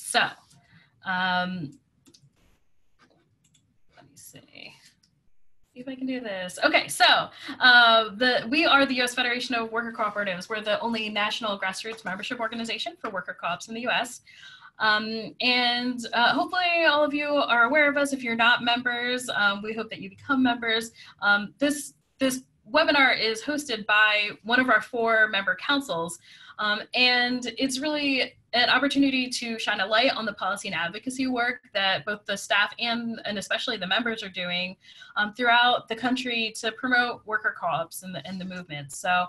so let me see if I can do this. Okay, so we are the U.S. Federation of Worker Cooperatives. We're the only national grassroots membership organization for worker co-ops in the U.S. Hopefully all of you are aware of us. If you're not members, we hope that you become members. This webinar is hosted by one of our 4 member councils, and it's really an opportunity to shine a light on the policy and advocacy work that both the staff and especially the members are doing throughout the country to promote worker co-ops and the movement. So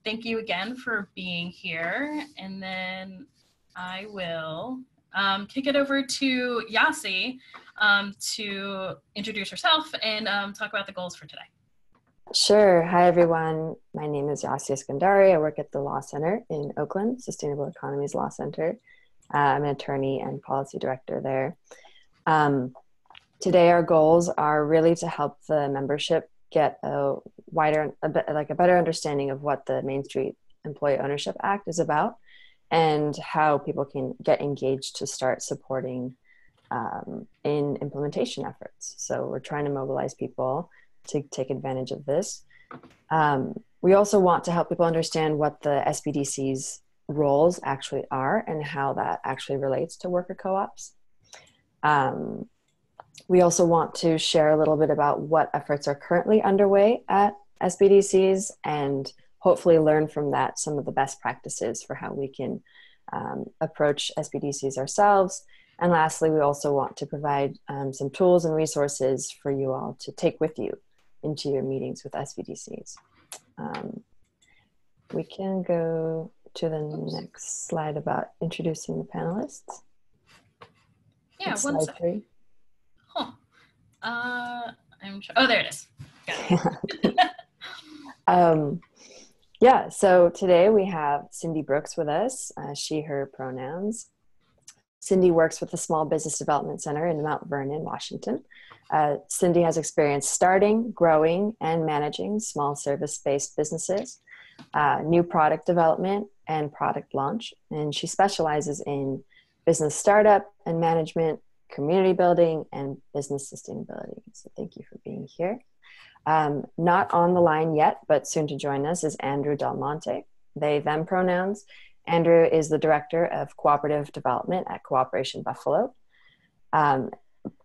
thank you again for being here. And then I will kick it over to Yasi to introduce herself and talk about the goals for today. Sure. Hi, everyone. My name is Yasi Iskandari. I work at the Law Center in Oakland, Sustainable Economies Law Center. I'm an attorney and policy director there. Today, our goals are really to help the membership get a better understanding of what the Main Street Employee Ownership Act is about and how people can get engaged to start supporting in implementation efforts. So we're trying to mobilize people to take advantage of this. We also want to help people understand what the SBDCs roles actually are and how that actually relates to worker co-ops. We also want to share a little bit about what efforts are currently underway at SBDCs and hopefully learn from that some of the best practices for how we can approach SBDCs ourselves. And lastly, we also want to provide some tools and resources for you all to take with you into your meetings with SBDCs. We can go to the next slide about introducing the panelists. Yeah, it's slide 3. Huh. Oh, there it is. Got it. Yeah, so today we have Cindy Brooks with us, she, her pronouns. Cindy works with the Small Business Development Center in Mount Vernon, Washington. Cindy has experience starting, growing, and managing small service-based businesses, new product development, and product launch. And she specializes in business startup and management, community building, and business sustainability. So thank you for being here. Not on the line yet, but soon to join us is Andrew Del Monte, they, them pronouns. Andrew is the Director of Cooperative Development at Cooperation Buffalo.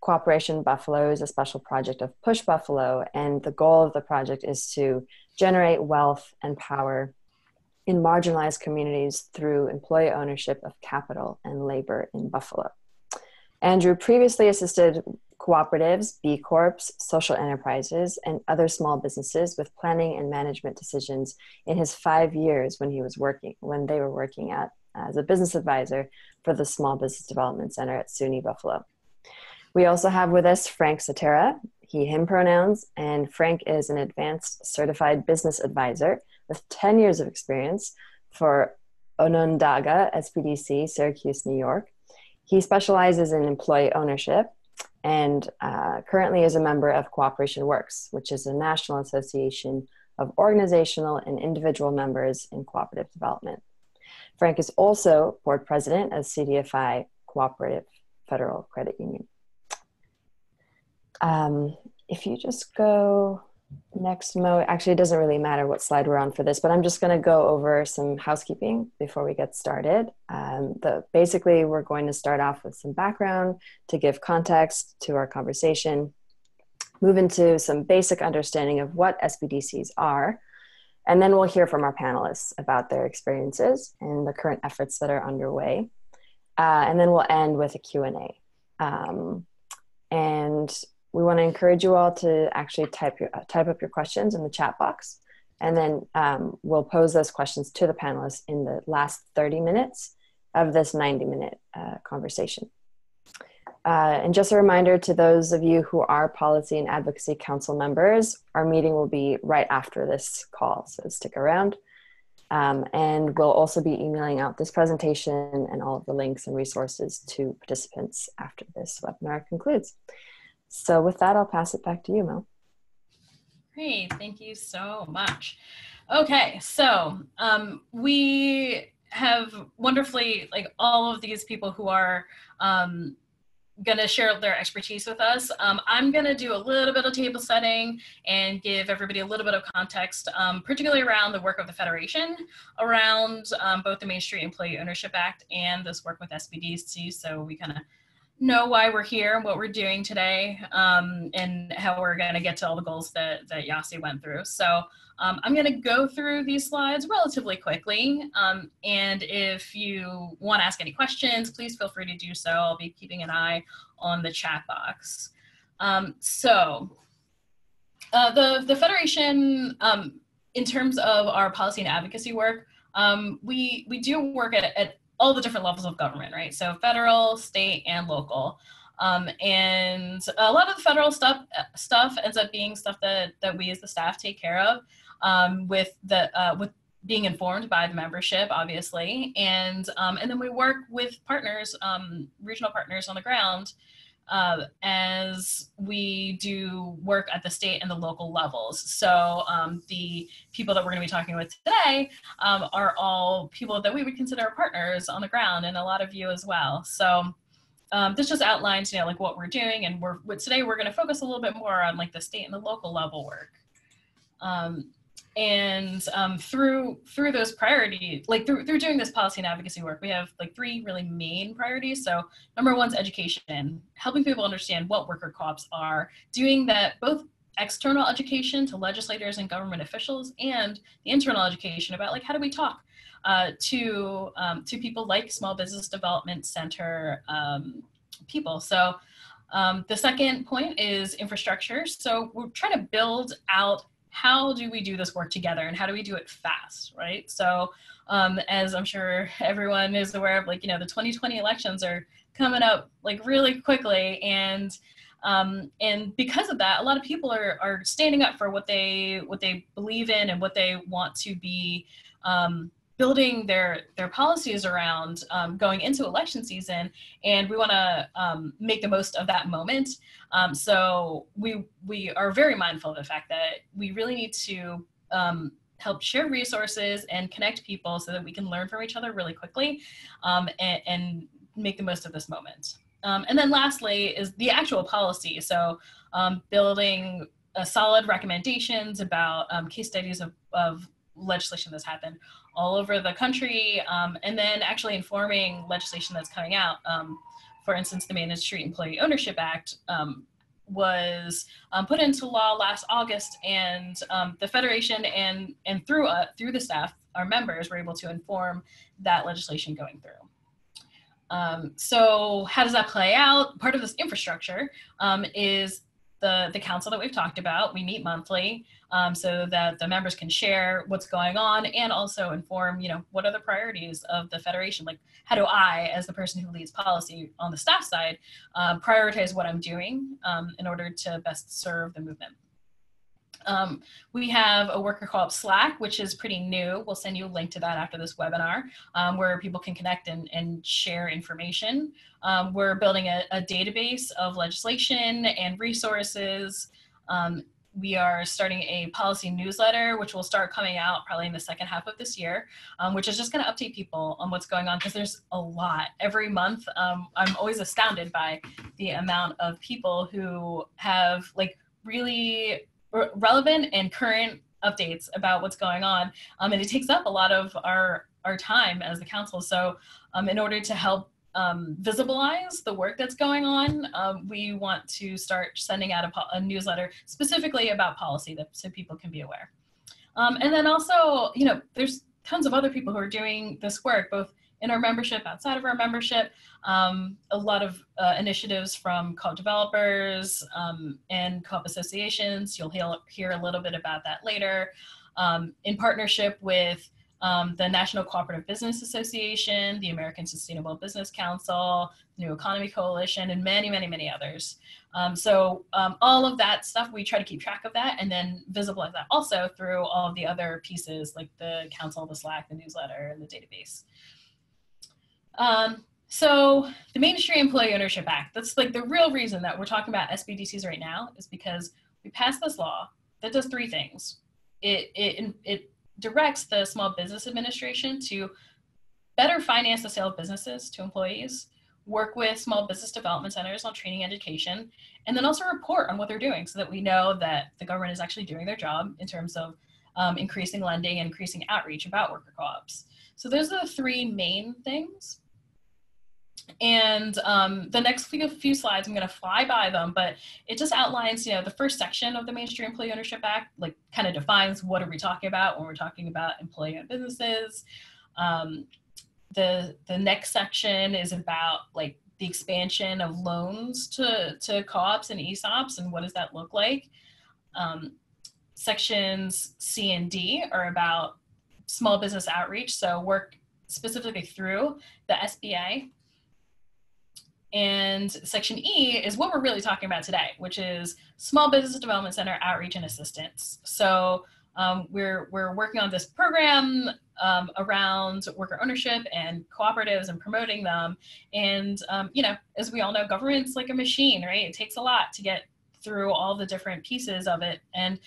Cooperation Buffalo is a special project of Push Buffalo, and the goal of the project is to generate wealth and power in marginalized communities through employee ownership of capital and labor in Buffalo. Andrew previously assisted cooperatives, B Corps, social enterprises, and other small businesses with planning and management decisions in his 5 years when they were working as a business advisor for the Small Business Development Center at SUNY Buffalo. We also have with us Frank Satera, he, him pronouns, and Frank is an advanced certified business advisor with 10 years of experience for Onondaga SBDC, Syracuse, New York. He specializes in employee ownership and currently is a member of Cooperation Works, which is a national association of organizational and individual members in cooperative development. Frank is also board president of CDFI Cooperative Federal Credit Union. If you just go next mode, actually it doesn't really matter what slide we're on for this, but I'm just going to go over some housekeeping before we get started. Basically, we're going to start off with some background to give context to our conversation, move into some basic understanding of what SBDCs are, and then we'll hear from our panelists about their experiences and the current efforts that are underway. And then we'll end with a Q&A. And we want to encourage you all to actually type up your questions in the chat box, and then we'll pose those questions to the panelists in the last 30 minutes of this 90-minute conversation. And just a reminder to those of you who are Policy and Advocacy Council members, our meeting will be right after this call, so stick around. And we'll also be emailing out this presentation and all of the links and resources to participants after this webinar concludes. So with that, I'll pass it back to you, Mel. Great, thank you so much. Okay, so we have wonderfully, like, all of these people who are going to share their expertise with us. I'm going to do a little bit of table setting and give everybody a little bit of context, particularly around the work of the Federation, around both the Main Street Employee Ownership Act and this work with SBDC, so we kind of know why we're here and what we're doing today, and how we're going to get to all the goals that Yasi went through. So I'm going to go through these slides relatively quickly, and if you want to ask any questions, please feel free to do so. I'll be keeping an eye on the chat box. The Federation, in terms of our policy and advocacy work, we do work at all the different levels of government, right? So federal, state, and local. And a lot of the federal stuff ends up being stuff that we as the staff take care of, with being informed by the membership, obviously. And then we work with partners, regional partners on the ground, as we do work at the state and the local levels. So the people that we're going to be talking with today are all people that we would consider our partners on the ground, and a lot of you as well. So this just outlines, like what we're doing, and today we're going to focus a little bit more on like the state and the local level work. Through those priorities, like through doing this policy and advocacy work, we have like 3 really main priorities. So number 1 is education, helping people understand what worker co-ops are, doing that both external education to legislators and government officials, and the internal education about like how do we talk to people like Small Business Development Center people. So the second point is infrastructure. So we're trying to build out how do we do this work together, and how do we do it fast, right? So as I'm sure everyone is aware of, like, the 2020 elections are coming up like really quickly, and because of that, a lot of people are standing up for what they believe in and what they want to be building their policies around going into election season, and we want to make the most of that moment. So we are very mindful of the fact that we really need to help share resources and connect people so that we can learn from each other really quickly, and make the most of this moment. And then lastly is the actual policy. So building solid recommendations about case studies of legislation that's happened all over the country, and then actually informing legislation that's coming out. For instance, the Main Street Employee Ownership Act was put into law last August, and the Federation and through the staff, our members, were able to inform that legislation going through. So how does that play out? Part of this infrastructure is the council that we've talked about. We meet monthly so that the members can share what's going on, and also inform, what are the priorities of the Federation? Like, how do I, as the person who leads policy on the staff side, prioritize what I'm doing in order to best serve the movement? We have a worker co-op Slack, which is pretty new. We'll send you a link to that after this webinar, where people can connect and share information. We're building a database of legislation and resources. We are starting a policy newsletter, which will start coming out probably in the second half of this year, which is just going to update people on what's going on, because there's a lot every month. I'm always astounded by the amount of people who have like really relevant and current updates about what's going on, and it takes up a lot of our time as the council. So in order to help visibilize the work that's going on, we want to start sending out a newsletter specifically about policy, so people can be aware. And then also, there's tons of other people who are doing this work, both in our membership, outside of our membership. A lot of initiatives from co-op developers and co-op associations. You'll hear a little bit about that later. In partnership with the National Cooperative Business Association, the American Sustainable Business Council, the New Economy Coalition, and many, many, many others. So all of that stuff, we try to keep track of that and then visibilize that also through all of the other pieces, like the council, the Slack, the newsletter, and the database. So the Main Street Employee Ownership Act, that's like the real reason that we're talking about SBDCs right now, is because we passed this law that does 3 things. It directs the Small Business Administration to better finance the sale of businesses to employees, work with small business development centers on training and education, and then also report on what they're doing so that we know that the government is actually doing their job in terms of increasing lending and increasing outreach about worker co-ops. So those are the three main things. And the next few slides, I'm going to fly by them, but it just outlines, the first section of the Main Street Employee Ownership Act, like kind of defines what are we talking about when we're talking about employee-owned businesses. The next section is about like the expansion of loans to co-ops and ESOPs and what does that look like. Sections C and D are about small business outreach, so work specifically through the SBA. And section E is what we're really talking about today, which is Small Business Development Center outreach and assistance. So we're working on this program around worker ownership and cooperatives and promoting them. And, as we all know, government's like a machine, right? It takes a lot to get through all the different pieces of it. And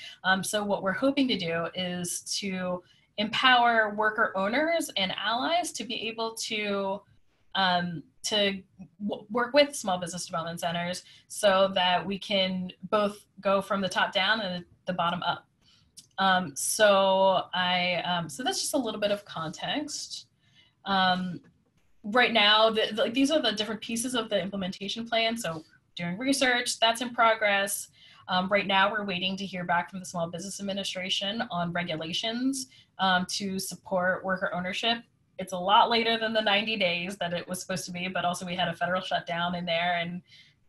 so what we're hoping to do is to empower worker owners and allies to be able to work with small business development centers so that we can both go from the top down and the bottom up. So that's just a little bit of context. Right now, these are the different pieces of the implementation plan. So doing research, that's in progress. Right now, we're waiting to hear back from the Small Business Administration on regulations to support worker ownership. It's a lot later than the 90 days that it was supposed to be, but also we had a federal shutdown in there and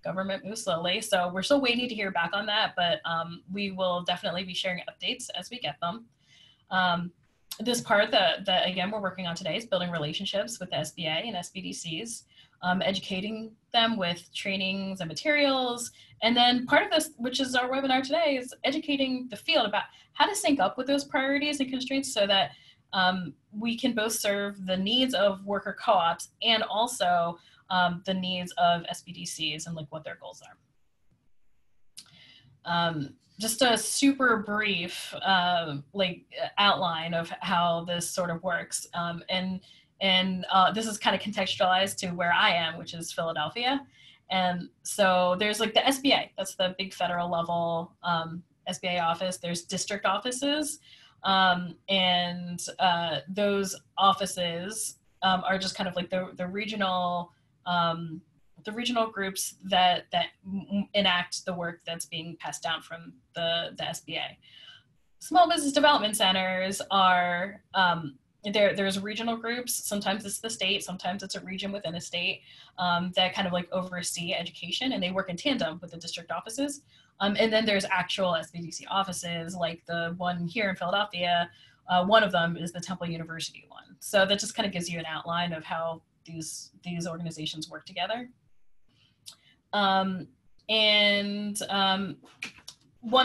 government moves slowly. So we're still waiting to hear back on that, but we will definitely be sharing updates as we get them. This part that again, we're working on today is building relationships with the SBA and SBDCs, educating them with trainings and materials. And then part of this, which is our webinar today, is educating the field about how to sync up with those priorities and constraints so that we can both serve the needs of worker co-ops and also the needs of SBDCs and like what their goals are. Just a super brief outline of how this sort of works. And this is kind of contextualized to where I am, which is Philadelphia. And so there's like the SBA, that's the big federal level SBA office. There's district offices. And those offices are just kind of like the regional groups that enact the work that's being passed down from the SBA. Small business development centers are there's regional groups. Sometimes it's the state, sometimes it's a region within a state that kind of like oversee education, and they work in tandem with the district offices. And then there's actual SBDC offices, like the one here in Philadelphia. One of them is the Temple University one. So that just kind of gives you an outline of how these organizations work together. One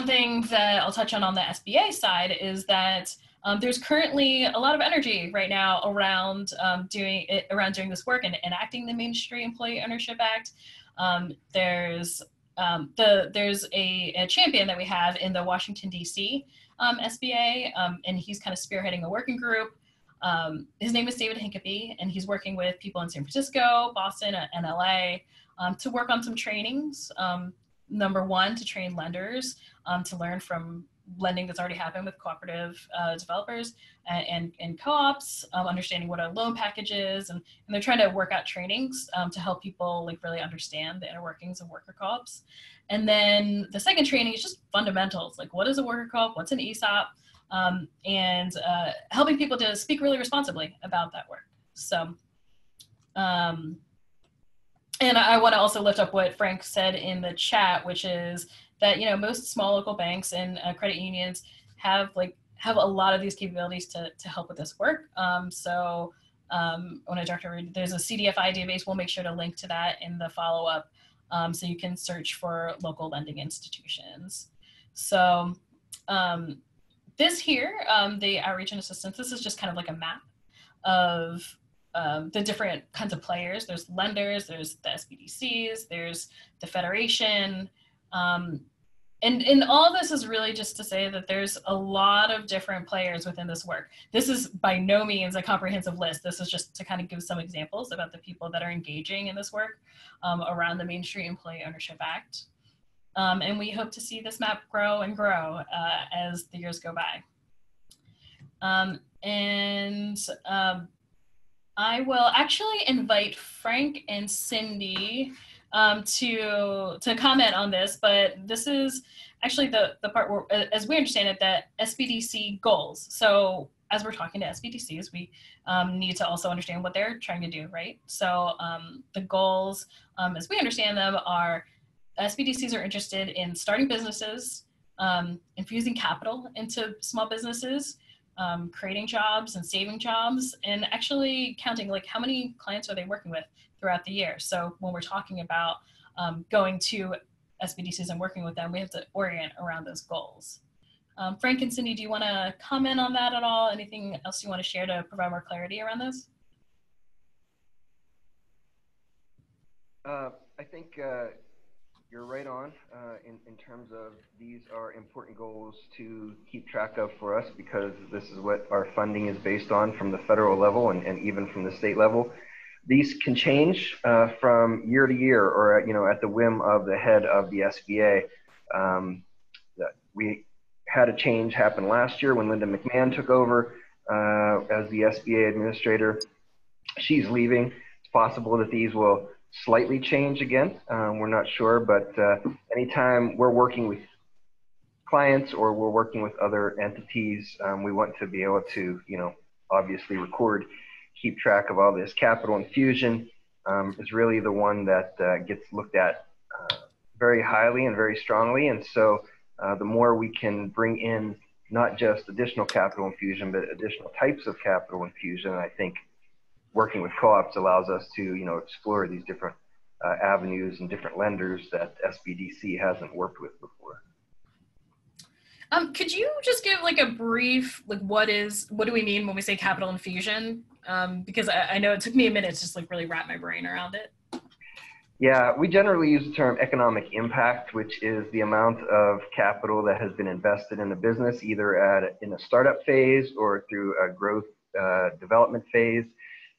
thing that I'll touch on the SBA side is that there's currently a lot of energy right now around doing this work and enacting the Main Street Employee Ownership Act. There's a champion that we have in the Washington, D.C. SBA, and he's kind of spearheading a working group. His name is David Hincapie, and he's working with people in San Francisco, Boston, and LA to work on some trainings. Number one, to train lenders to learn from lending that's already happened with cooperative developers and co-ops, understanding what a loan package is, and they're trying to work out trainings to help people like really understand the inner workings of worker co-ops. And then the second training is just fundamentals, like what is a worker co-op, what's an ESOP, and helping people to speak really responsibly about that work. So, and I want to also lift up what Frank said in the chat, which is that most small local banks and credit unions have a lot of these capabilities to help with this work. So when I talk to there's a CDFI database, we'll make sure to link to that in the follow-up, so you can search for local lending institutions. So this here, the outreach and assistance, this is just kind of like a map of the different kinds of players. There's lenders, there's the SBDCs, there's the Federation, And all this is really just to say that there's a lot of different players within this work. This is by no means a comprehensive list. This is just to kind of give some examples about the people that are engaging in this work around the Main Street Employee Ownership Act. And we hope to see this map grow and grow as the years go by. I will actually invite Frank and Cindy to comment on this, but this is actually the part where, as we understand it, that SBDC goals. So as we're talking to SBDCs, we need to also understand what they're trying to do, right? So the goals, as we understand them, are SBDCs are interested in starting businesses, infusing capital into small businesses, creating jobs and saving jobs, and actually counting like how many clients are they working with throughout the year. So when we're talking about going to SBDCs and working with them, we have to orient around those goals. Frank and Cindy, do you want to comment on that at all? Anything else you want to share to provide more clarity around this? I think you're right on in terms of these are important goals to keep track of for us, because this is what our funding is based on from the federal level and even from the state level. These can change from year to year, or at the whim of the head of the SBA. We had a change happen last year when Linda McMahon took over as the SBA administrator. She's leaving. It's possible that these will slightly change again. We're not sure, but anytime we're working with clients or we're working with other entities, we want to be able to, obviously record, keep track of all this. Capital infusion is really the one that gets looked at very highly and very strongly. And so the more we can bring in not just additional capital infusion, but additional types of capital infusion, I think working with co-ops allows us to, explore these different avenues and different lenders that SBDC hasn't worked with before. Could you just give like a brief, like what do we mean when we say capital infusion? Because I know it took me a minute to just like really wrap my brain around it. Yeah, we generally use the term economic impact, which is the amount of capital that has been invested in a business, either in a startup phase or through a growth development phase.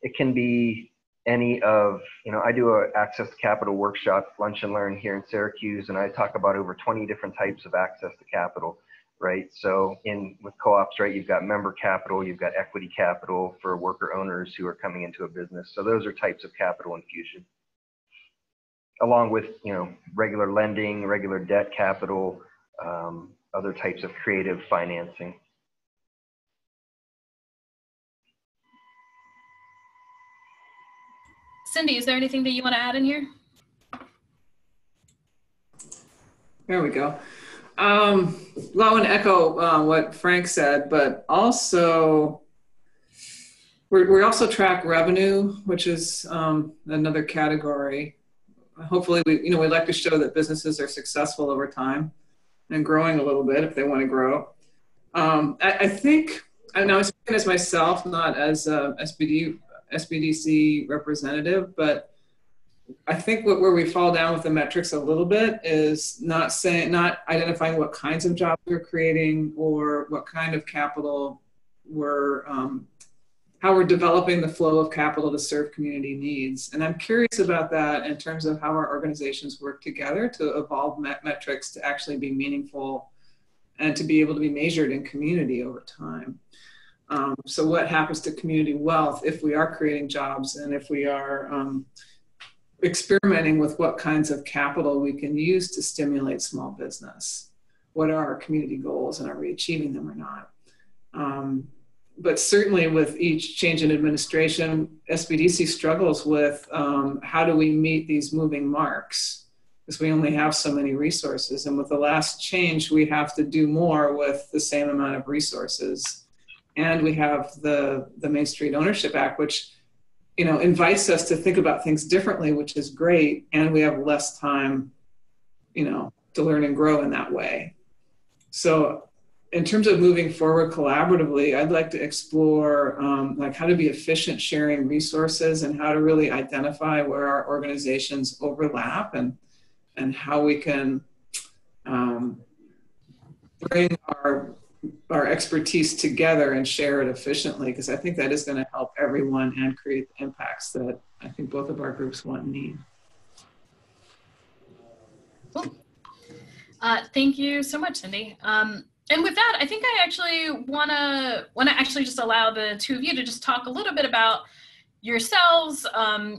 It can be any of, I do an access to capital workshop, lunch and learn here in Syracuse, and I talk about over 20 different types of access to capital, right? So with co-ops, right, you've got member capital, you've got equity capital for worker owners who are coming into a business. So those are types of capital infusion, along with, regular lending, regular debt capital, other types of creative financing. Cindy, is there anything that you want to add in here? There we go. Well, I want to echo what Frank said, but also we also track revenue, which is another category. Hopefully, we like to show that businesses are successful over time and growing a little bit if they want to grow. I think, and I was speaking as myself, not as SBDC representative, but I think where we fall down with the metrics a little bit is not identifying what kinds of jobs we're creating or what kind of capital how we're developing the flow of capital to serve community needs. And I'm curious about that in terms of how our organizations work together to evolve metrics to actually be meaningful and to be able to be measured in community over time. So what happens to community wealth if we are creating jobs and if we are experimenting with what kinds of capital we can use to stimulate small business? What are our community goals and are we achieving them or not? But certainly with each change in administration, SBDC struggles with how do we meet these moving marks? Because we only have so many resources. And with the last change, we have to do more with the same amount of resources. And we have the Main Street Ownership Act, which invites us to think about things differently, which is great. And we have less time, to learn and grow in that way. So in terms of moving forward collaboratively, I'd like to explore how to be efficient sharing resources and how to really identify where our organizations overlap and how we can bring our expertise together and share it efficiently, because I think that is going to help everyone and create the impacts that I think both of our groups want and need. Cool. Thank you so much, Cindy. And with that, I think I actually want to actually just allow the two of you to just talk a little bit about yourselves,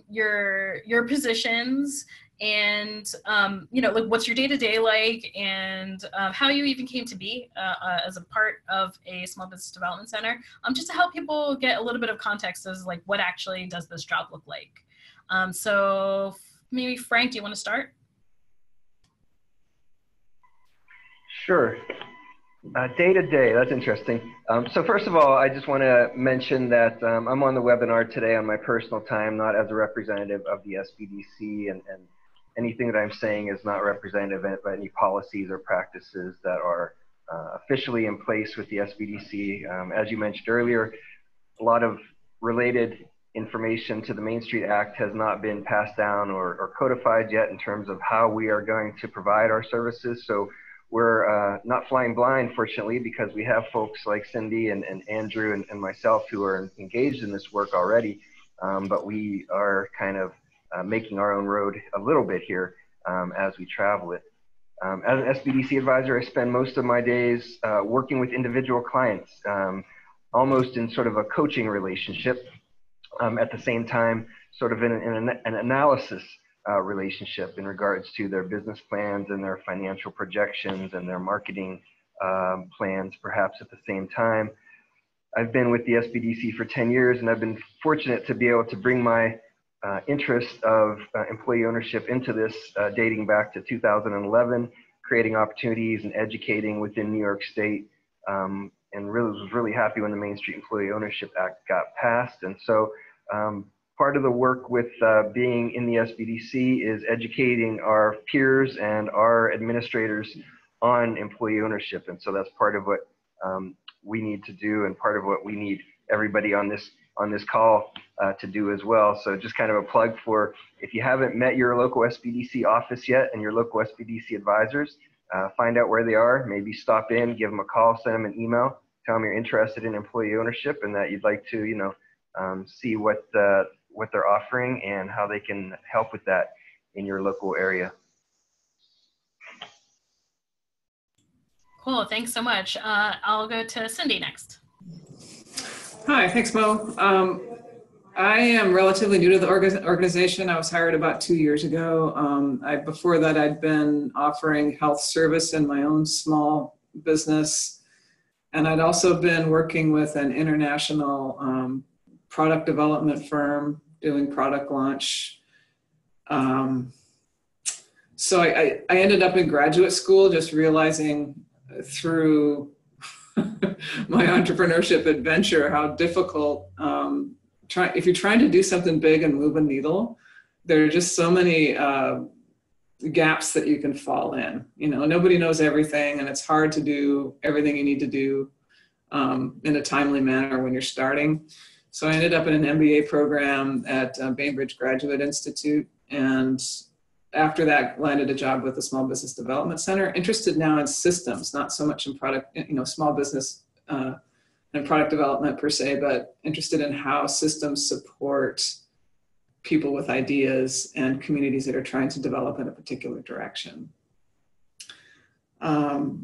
your positions, and you know, like what's your day-to-day like, and how you even came to be as a part of a small business development center, just to help people get a little bit of context as like what actually does this job look like. So maybe Frank, do you want to start? Sure. Day to day, that's interesting. So first of all, I just want to mention that I'm on the webinar today on my personal time, not as a representative of the SBDC, and anything that I'm saying is not representative of any policies or practices that are officially in place with the SBDC. As you mentioned earlier, a lot of related information to the Main Street Act has not been passed down or codified yet in terms of how we are going to provide our services. So we're not flying blind, fortunately, because we have folks like Cindy and Andrew and myself who are engaged in this work already, but we are kind of making our own road a little bit here as we travel it. As an SBDC advisor, I spend most of my days working with individual clients, almost in sort of a coaching relationship, at the same time sort of in an analysis relationship in regards to their business plans and their financial projections and their marketing plans, perhaps at the same time. I've been with the SBDC for 10 years, and I've been fortunate to be able to bring my interest of employee ownership into this, dating back to 2011, creating opportunities and educating within New York State, and was really happy when the Main Street Employee Ownership Act got passed. And so part of the work with being in the SBDC is educating our peers and our administrators on employee ownership. And so that's part of what we need to do, and part of what we need everybody on this call to do as well. So just kind of a plug for, if you haven't met your local SBDC office yet and your local SBDC advisors, find out where they are, maybe stop in, give them a call, send them an email, tell them you're interested in employee ownership and that you'd like to, you know, see what they're offering and how they can help with that in your local area. Cool, thanks so much. I'll go to Cindy next. Hi, thanks, Mo. I am relatively new to the organization. I was hired about 2 years ago. Before that, I'd been offering health service in my own small business. And I'd also been working with an international product development firm doing product launch. So I ended up in graduate school just realizing through my entrepreneurship adventure how difficult, if you're trying to do something big and move a needle, there are just so many gaps that you can fall in. You know, nobody knows everything, and it's hard to do everything you need to do in a timely manner when you're starting. So I ended up in an MBA program at Bainbridge Graduate Institute, and after that landed a job with the Small Business Development Center, interested now in systems, not so much in product, you know, small business and product development per se, but interested in how systems support people with ideas and communities that are trying to develop in a particular direction.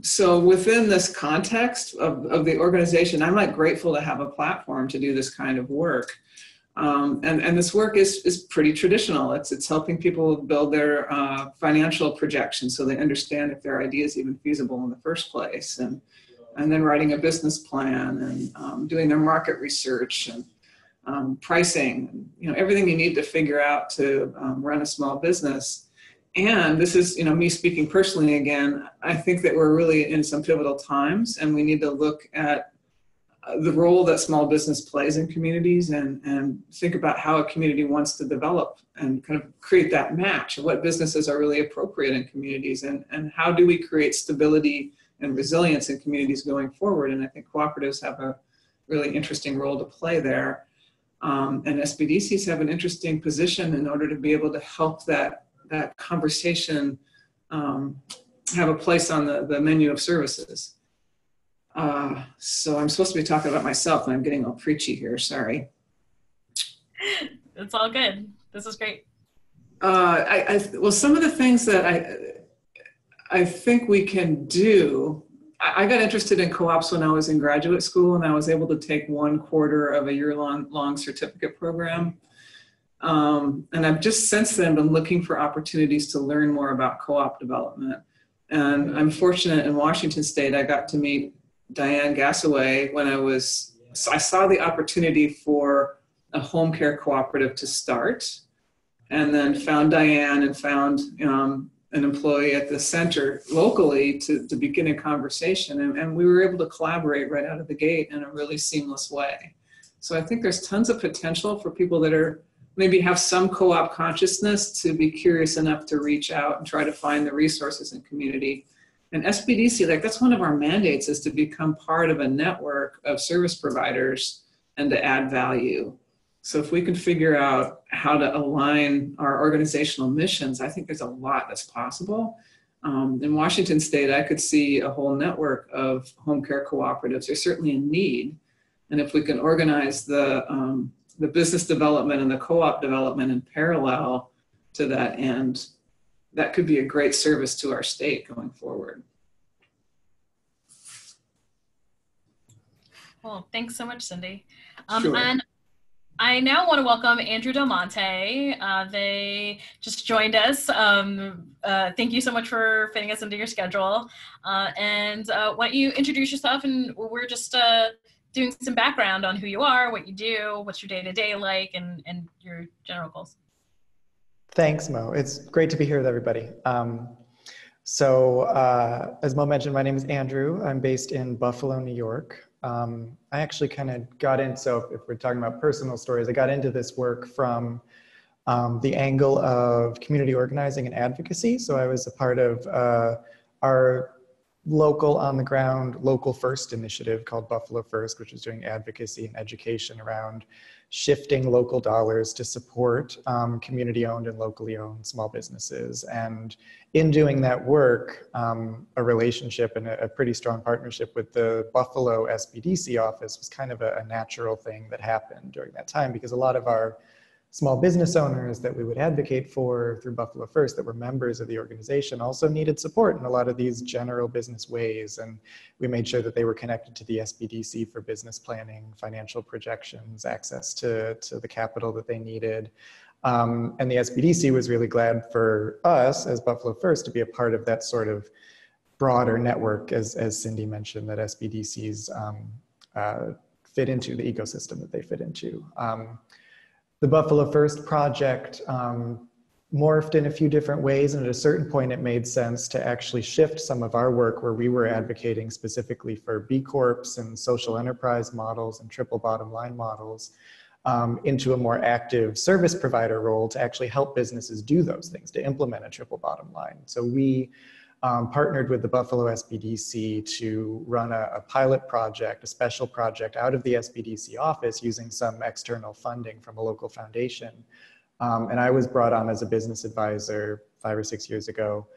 So within this context of the organization, I'm like grateful to have a platform to do this kind of work. And this work is pretty traditional. It's helping people build their financial projections so they understand if their idea is even feasible in the first place, and then writing a business plan and doing their market research and pricing, you know, everything you need to figure out to run a small business. And this is, you know, me speaking personally again, I think that we're really in some pivotal times, and we need to look at the role that small business plays in communities and think about how a community wants to develop and kind of create that match of what businesses are really appropriate in communities, and how do we create stability and resilience in communities going forward. And I think cooperatives have a really interesting role to play there. And SBDCs have an interesting position in order to be able to help that conversation have a place on the menu of services. So I'm supposed to be talking about myself, and I'm getting all preachy here. Sorry. It's all good. This is great. Well, some of the things that I think we can do. I got interested in co-ops when I was in graduate school, and I was able to take 1/4 of a year-long certificate program. And I've just since then been looking for opportunities to learn more about co-op development. And I'm fortunate in Washington State, I got to meet Diane Gassaway when I saw the opportunity for a home care cooperative to start, and then found Diane and found an employee at the center locally to begin a conversation. And we were able to collaborate right out of the gate in a really seamless way. So I think there's tons of potential for people that are maybe have some co-op consciousness to be curious enough to reach out and try to find the resources in community. And SBDC, like that's one of our mandates, is to become part of a network of service providers and to add value. So if we can figure out how to align our organizational missions, I think there's a lot that's possible. In Washington State, I could see a whole network of home care cooperatives. There's certainly a need. And if we can organize the business development and the co-op development in parallel to that end, that could be a great service to our state going forward. Well, thanks so much, Cindy. Sure. And I now want to welcome Andrew Del Monte. They just joined us. Thank you so much for fitting us into your schedule. And why don't you introduce yourself, and we're just doing some background on who you are, what you do, what's your day-to-day like, and your general goals. Thanks, Mo. It's great to be here with everybody. As Mo mentioned, my name is Andrew. I'm based in Buffalo, New York. I actually kind of got in, so if we're talking about personal stories, I got into this work from the angle of community organizing and advocacy. So I was a part of our local on the ground, local first initiative called Buffalo First, which is doing advocacy and education around shifting local dollars to support community owned and locally owned small businesses. And in doing that work, a relationship and a pretty strong partnership with the Buffalo SBDC office was kind of a natural thing that happened during that time, because a lot of our small business owners that we would advocate for through Buffalo First that were members of the organization also needed support in a lot of these general business ways. And we made sure that they were connected to the SBDC for business planning, financial projections, access to the capital that they needed. And the SBDC was really glad for us as Buffalo First to be a part of that sort of broader network, as Cindy mentioned, that SBDCs fit into, the ecosystem that they fit into. The Buffalo First project morphed in a few different ways, and at a certain point it made sense to actually shift some of our work where we were advocating specifically for B Corps and social enterprise models and triple bottom line models into a more active service provider role to actually help businesses do those things, to implement a triple bottom line. So we partnered with the Buffalo SBDC to run a pilot project, a special project out of the SBDC office using some external funding from a local foundation. And I was brought on as a business advisor 5 or 6 years ago,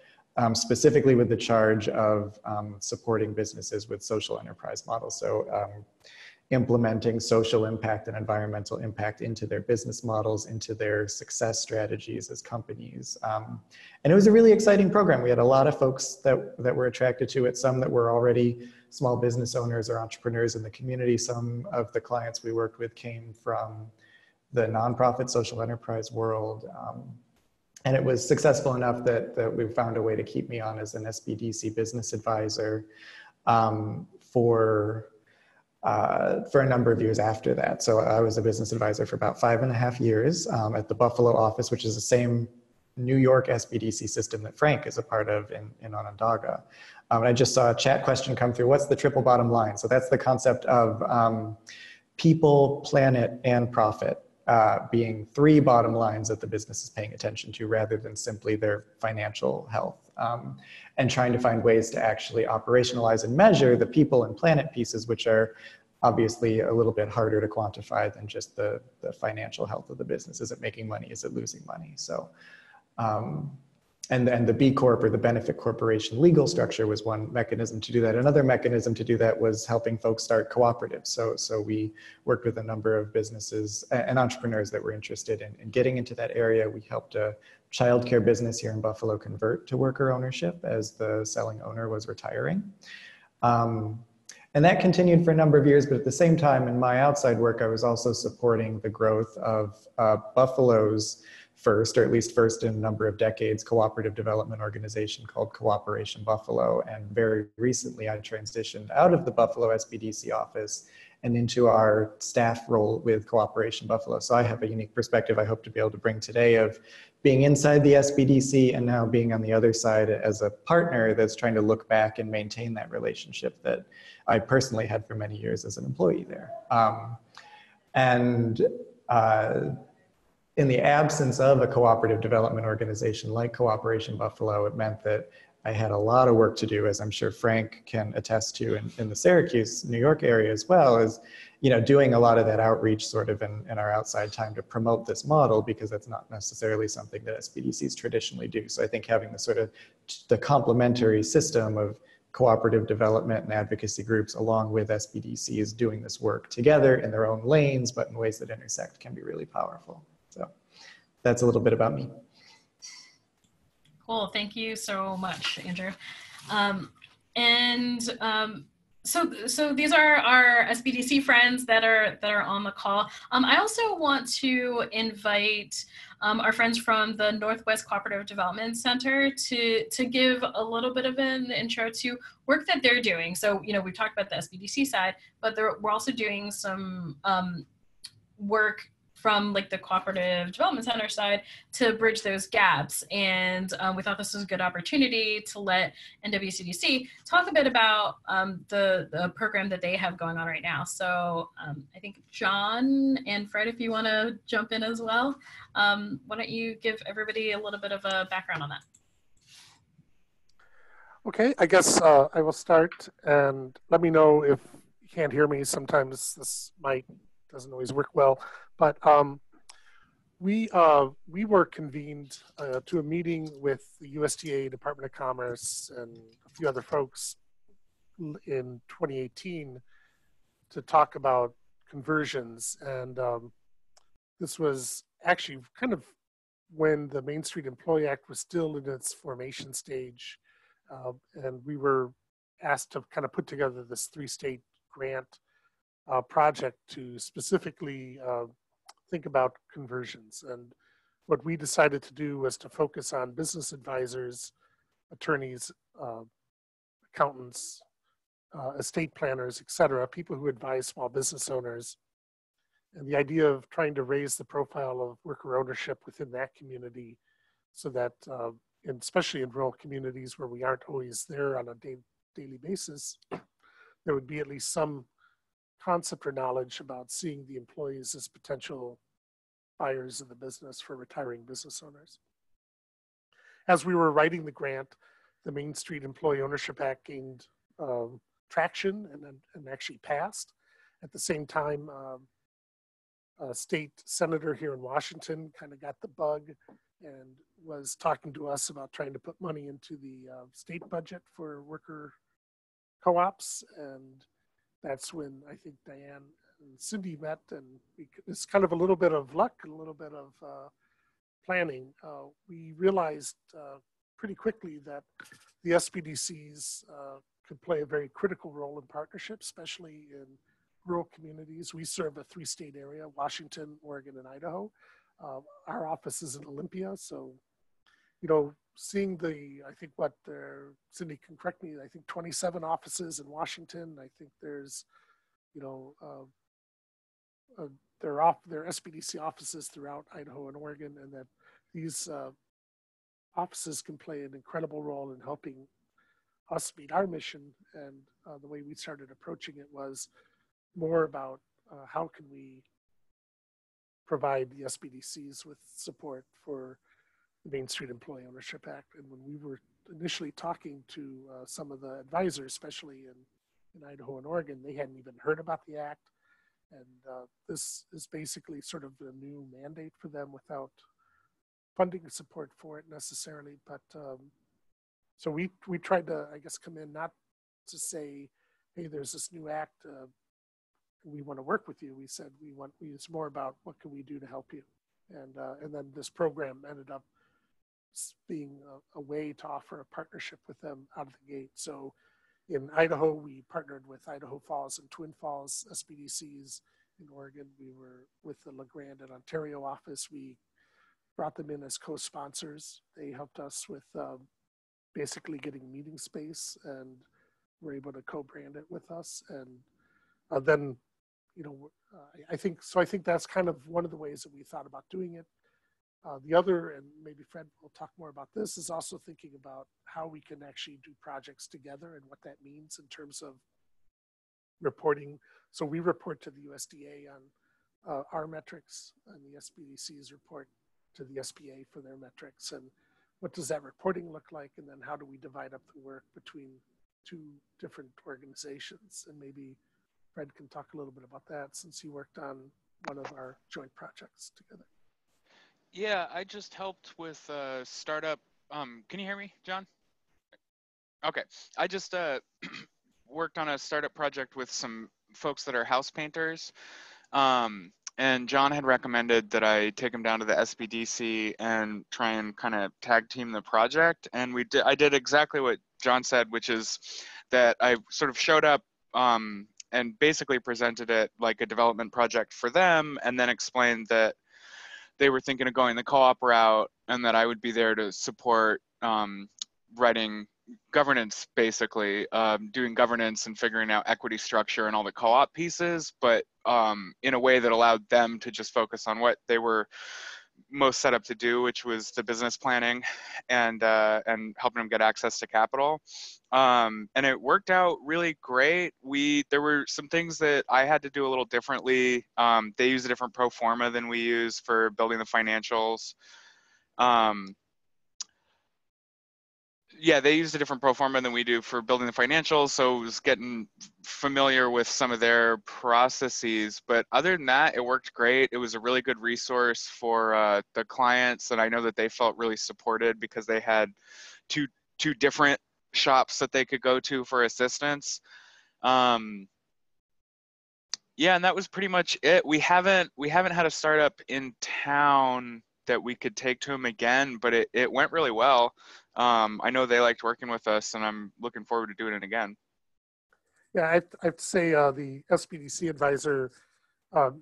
specifically with the charge of supporting businesses with social enterprise models. So implementing social impact and environmental impact into their business models, into their success strategies as companies. And it was a really exciting program. We had a lot of folks that were attracted to it, some that were already small business owners or entrepreneurs in the community. Some of the clients we worked with came from the nonprofit social enterprise world. And it was successful enough that we found a way to keep me on as an SBDC business advisor for a number of years after that. So I was a business advisor for about 5.5 years at the Buffalo office, which is the same New York SBDC system that Frank is a part of in Onondaga. And I just saw a chat question come through. What's the triple bottom line? So that's the concept of people, planet, and profit being 3 bottom lines that the business is paying attention to rather than simply their financial health. And trying to find ways to actually operationalize and measure the people and planet pieces, which are obviously a little bit harder to quantify than just the financial health of the business. Is it making money? Is it losing money? So and the B Corp, or the benefit corporation legal structure, was one mechanism to do that. Another mechanism to do that was helping folks start cooperatives. So we worked with a number of businesses and entrepreneurs that were interested in getting into that area. We helped a childcare business here in Buffalo convert to worker ownership as the selling owner was retiring. And that continued for a number of years, but at the same time, in my outside work, I was also supporting the growth of Buffalo's first, or at least first in a number of decades, cooperative development organization called Cooperation Buffalo. And very recently, I transitioned out of the Buffalo SBDC office and into our staff role with Cooperation Buffalo. So I have a unique perspective I hope to be able to bring today of being inside the SBDC and now being on the other side as a partner that's trying to look back and maintain that relationship that I personally had for many years as an employee there. In the absence of a cooperative development organization like Cooperation Buffalo, it meant that I had a lot of work to do, as I'm sure Frank can attest to in the Syracuse, New York area as well, as doing a lot of that outreach sort of in our outside time to promote this model, because that's not necessarily something that SBDCs traditionally do. So I think having the sort of the complementary system of cooperative development and advocacy groups along with SBDCs doing this work together in their own lanes, but in ways that intersect, can be really powerful. So that's a little bit about me. Cool, thank you so much, Andrew. So these are our SBDC friends that are on the call. I also want to invite our friends from the Northwest Cooperative Development Center to give a little bit of an intro to work that they're doing. So we've talked about the SBDC side, but we're also doing some work from like the Cooperative Development Center side to bridge those gaps. And we thought this was a good opportunity to let NWCDC talk a bit about the program that they have going on right now. So I think John and Fred, if you want to jump in as well, why don't you give everybody a little bit of a background on that? Okay, I guess I will start, and let me know if you can't hear me. Sometimes this mic doesn't always work well. But we were convened to a meeting with the USDA, Department of Commerce, and a few other folks in 2018 to talk about conversions. And this was actually kind of when the Main Street Employee Act was still in its formation stage. And we were asked to kind of put together this 3-state grant project to specifically think about conversions. And what we decided to do was to focus on business advisors, attorneys, accountants, estate planners, et cetera, people who advise small business owners. And the idea of trying to raise the profile of worker ownership within that community so that, and especially in rural communities where we aren't always there on a daily basis, there would be at least some concept or knowledge about seeing the employees as potential buyers of the business for retiring business owners. As we were writing the grant, the Main Street Employee Ownership Act gained traction and actually passed. At the same time, a state senator here in Washington kind of got the bug and was talking to us about trying to put money into the state budget for worker co-ops. And that's when I think Diane and Cindy met, and it's kind of a little bit of luck and a little bit of planning. We realized pretty quickly that the SBDCs could play a very critical role in partnership, especially in rural communities. We serve a 3-state area, Washington, Oregon, and Idaho. Our office is in Olympia, so seeing I think Cindy can correct me, I think 27 offices in Washington. I think there's, their SBDC offices throughout Idaho and Oregon, and that these offices can play an incredible role in helping us meet our mission. And the way we started approaching it was more about how can we provide the SBDCs with support for the Main Street Employee Ownership Act. And when we were initially talking to some of the advisors, especially in Idaho and Oregon, they hadn't even heard about the act. And this is basically sort of a new mandate for them without funding support for it necessarily, but so we tried to, I guess, come in not to say, hey, there's this new act, we want to work with you. We said it's more about what can we do to help you, and then this program ended up being a way to offer a partnership with them out of the gate. So in Idaho, we partnered with Idaho Falls and Twin Falls SBDCs. In Oregon, we were with the LeGrand and Ontario office. We brought them in as co-sponsors. They helped us with basically getting meeting space, and were able to co-brand it with us. And then, you know, I think that's kind of one of the ways that we thought about doing it. The other, and maybe Fred will talk more about this, is also thinking about how we can actually do projects together and what that means in terms of reporting. So we report to the USDA on our metrics, and the SBDCs report to the SBA for their metrics. And what does that reporting look like? And then how do we divide up the work between two different organizations? And maybe Fred can talk a little bit about that, since he worked on one of our joint projects together. Yeah, I just helped with a startup. Can you hear me, John? Okay, I just worked on a startup project with some folks that are house painters. And John had recommended that I take him down to the SBDC and try and kind of tag team the project. And I did exactly what John said, which is that I sort of showed up and basically presented it like a development project for them, and then explained that they were thinking of going the co-op route, and that I would be there to support writing governance, basically doing governance and figuring out equity structure and all the co-op pieces, but in a way that allowed them to just focus on what they were most set up to do, which was the business planning and helping them get access to capital. And it worked out really great. There were some things that I had to do a little differently. They use a different pro forma than we use for building the financials. Yeah, they used a different pro forma than we do for building the financials, so I was getting familiar with some of their processes. But other than that, it worked great. It was a really good resource for the clients, and I know that they felt really supported because they had two different shops that they could go to for assistance. Yeah, and that was pretty much it. We haven't had a startup in town that we could take to them again, but it went really well. I know they liked working with us, and I'm looking forward to doing it again. Yeah, I have to say the SBDC advisor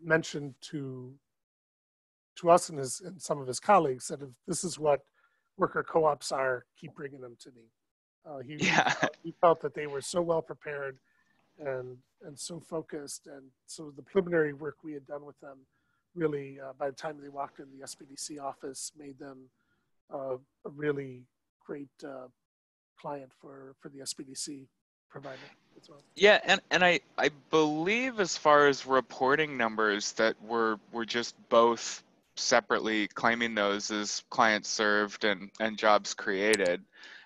mentioned to us and some of his colleagues that if this is what worker co-ops are, keep bringing them to me. He felt that they were so well prepared and so focused, and so the preliminary work we had done with them really, by the time they walked in the SBDC office, made them a really great client for the SBDC provider as well. Yeah, and I believe, as far as reporting numbers, that we're just both separately claiming those as clients served and jobs created,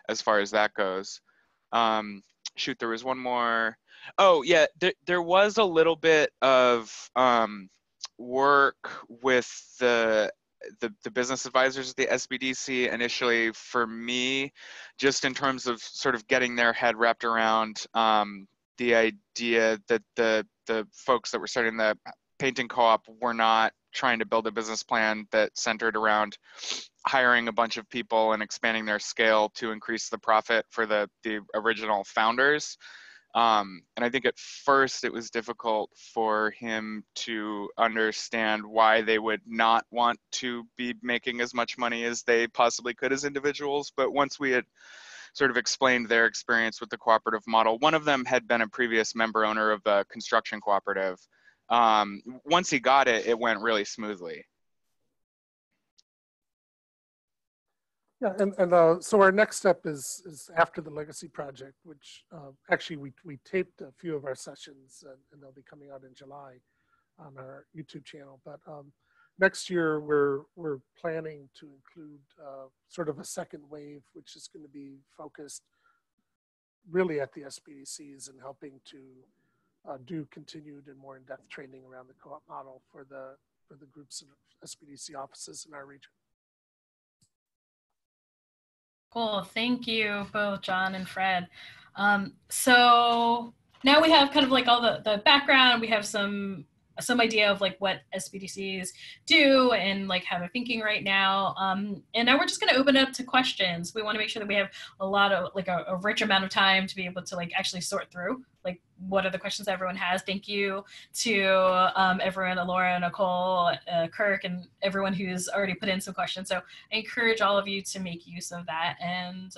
as far as that goes. Shoot, there was one more. Oh yeah, there was a little bit of work with the business advisors at the SBDC initially for me, just in terms of sort of getting their head wrapped around the idea that the folks that were starting the painting co-op were not trying to build a business plan that centered around hiring a bunch of people and expanding their scale to increase the profit for the original founders. And I think at first it was difficult for him to understand why they would not want to be making as much money as they possibly could as individuals. But once we had sort of explained their experience with the cooperative model, one of them had been a previous member owner of the construction cooperative. Once he got it, it went really smoothly. Yeah, and so our next step is after the legacy project, which actually we taped a few of our sessions, and they'll be coming out in July on our YouTube channel. But next year we're planning to include sort of a second wave, which is going to be focused really at the SBDCs and helping to do continued and more in-depth training around the co-op model for the groups of SBDC offices in our region. Cool. Thank you both, John and Fred. So now we have kind of like all the background. We have some idea of like what SBDCs do and like how they're thinking right now. And now we're just going to open it up to questions. We want to make sure that we have a lot of like a rich amount of time to be able to like actually sort through like what are the questions everyone has. Thank you to everyone, Alora, Nicole, Kirk, and everyone who's already put in some questions. So I encourage all of you to make use of that and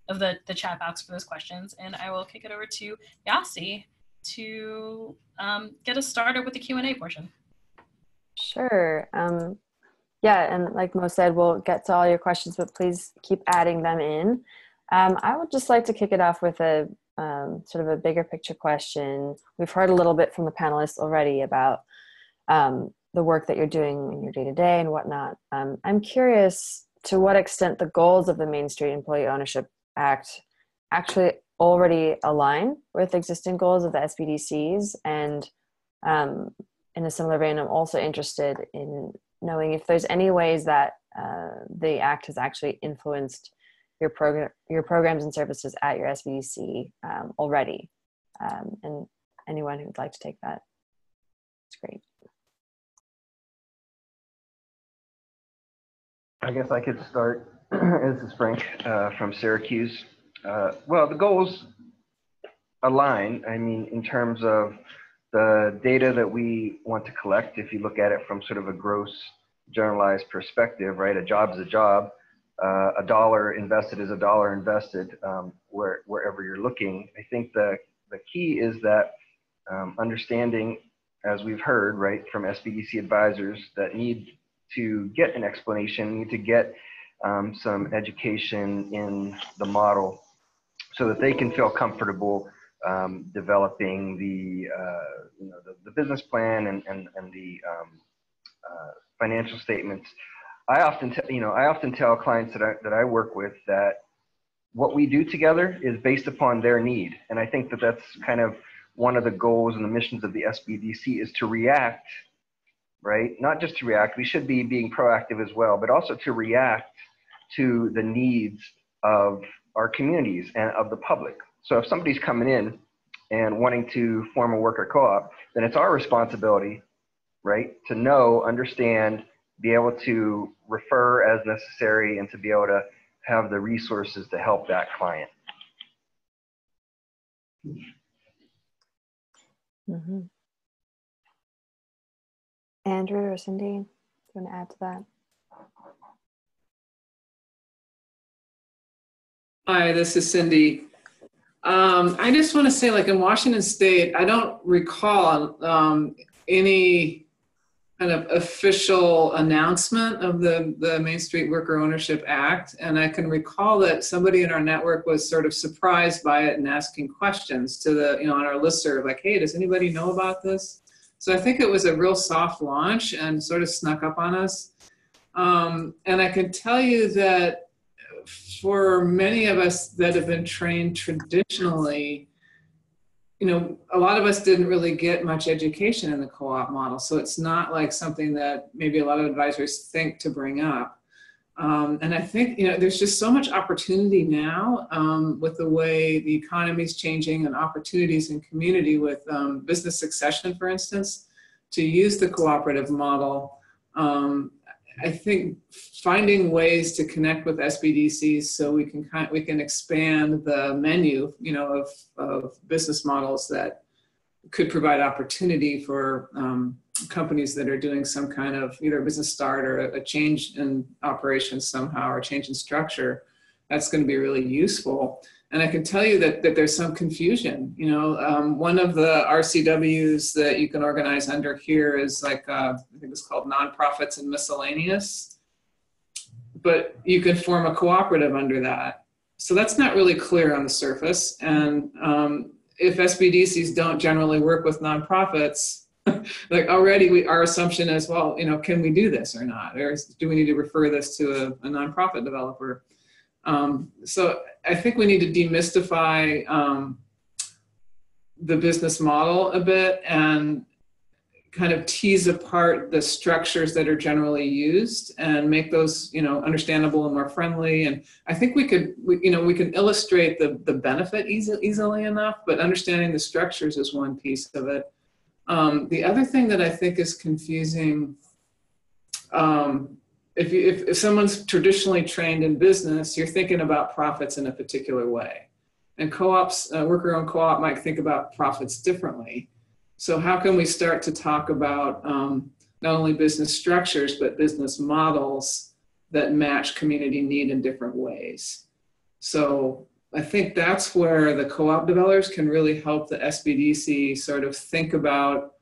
of the chat box for those questions. And I will kick it over to Yasi to get us started with the Q&A portion. Sure. Yeah, and like Mo said, we'll get to all your questions, but please keep adding them in. I would just like to kick it off with a sort of a bigger picture question. We've heard a little bit from the panelists already about the work that you're doing in your day-to-day and whatnot. I'm curious to what extent the goals of the Main Street Employee Ownership Act actually already align with existing goals of the SBDCs. And in a similar vein, I'm also interested in knowing if there's any ways that the Act has actually influenced your programs and services at your SBDC already. And anyone who would like to take that, it's great. I guess I could start. This is Frank from Syracuse. Well, the goals align. I mean, in terms of the data that we want to collect, if you look at it from sort of a gross generalized perspective, right? A job is a job. A dollar invested is a dollar invested wherever you're looking. I think the key is that understanding, as we've heard, right, from SBDC advisors that need to get an explanation, need to get some education in the model so that they can feel comfortable developing the business plan and the financial statements. I often tell clients that I work with that what we do together is based upon their need, and I think that that's kind of one of the goals and the missions of the SBDC is to react, right? Not just to react. We should be being proactive as well, but also to react to the needs of our communities and of the public. So if somebody's coming in and wanting to form a worker co-op, then it's our responsibility, right, to know, understand, be able to refer as necessary, and to be able to have the resources to help that client. Mm-hmm. Andrew or Cindy, do you want to add to that? Hi, this is Cindy. I just want to say, like in Washington State, I don't recall any kind of official announcement of the Main Street Worker Ownership Act. And I can recall that somebody in our network was sort of surprised by it and asking questions to the, on our listserv, like, hey, does anybody know about this? So I think it was a real soft launch and sort of snuck up on us. And I can tell you that for many of us that have been trained traditionally, a lot of us didn't really get much education in the co-op model. So it's not like something that maybe a lot of advisors think to bring up. And I think, there's just so much opportunity now with the way the economy is changing and opportunities in community with business succession, for instance, to use the cooperative model. I think finding ways to connect with SBDCs so we can expand the menu, of business models that could provide opportunity for companies that are doing some kind of either a business start or a change in operations somehow or a change in structure. That's going to be really useful. And I can tell you that there's some confusion. One of the RCWs that you can organize under here is like, I think it's called Nonprofits and Miscellaneous. But you can form a cooperative under that. So that's not really clear on the surface. And if SBDCs don't generally work with nonprofits, like already our assumption is, well, can we do this or not? Or do we need to refer this to a nonprofit developer? So I think we need to demystify the business model a bit and kind of tease apart the structures that are generally used and make those, you know, understandable and more friendly. And I think we can illustrate the benefit easily enough, but understanding the structures is one piece of it. The other thing that I think is confusing, if someone's traditionally trained in business, you're thinking about profits in a particular way. And co-ops, worker-owned co-op might think about profits differently. So how can we start to talk about not only business structures, but business models that match community need in different ways? So I think that's where the co-op developers can really help the SBDC sort of think about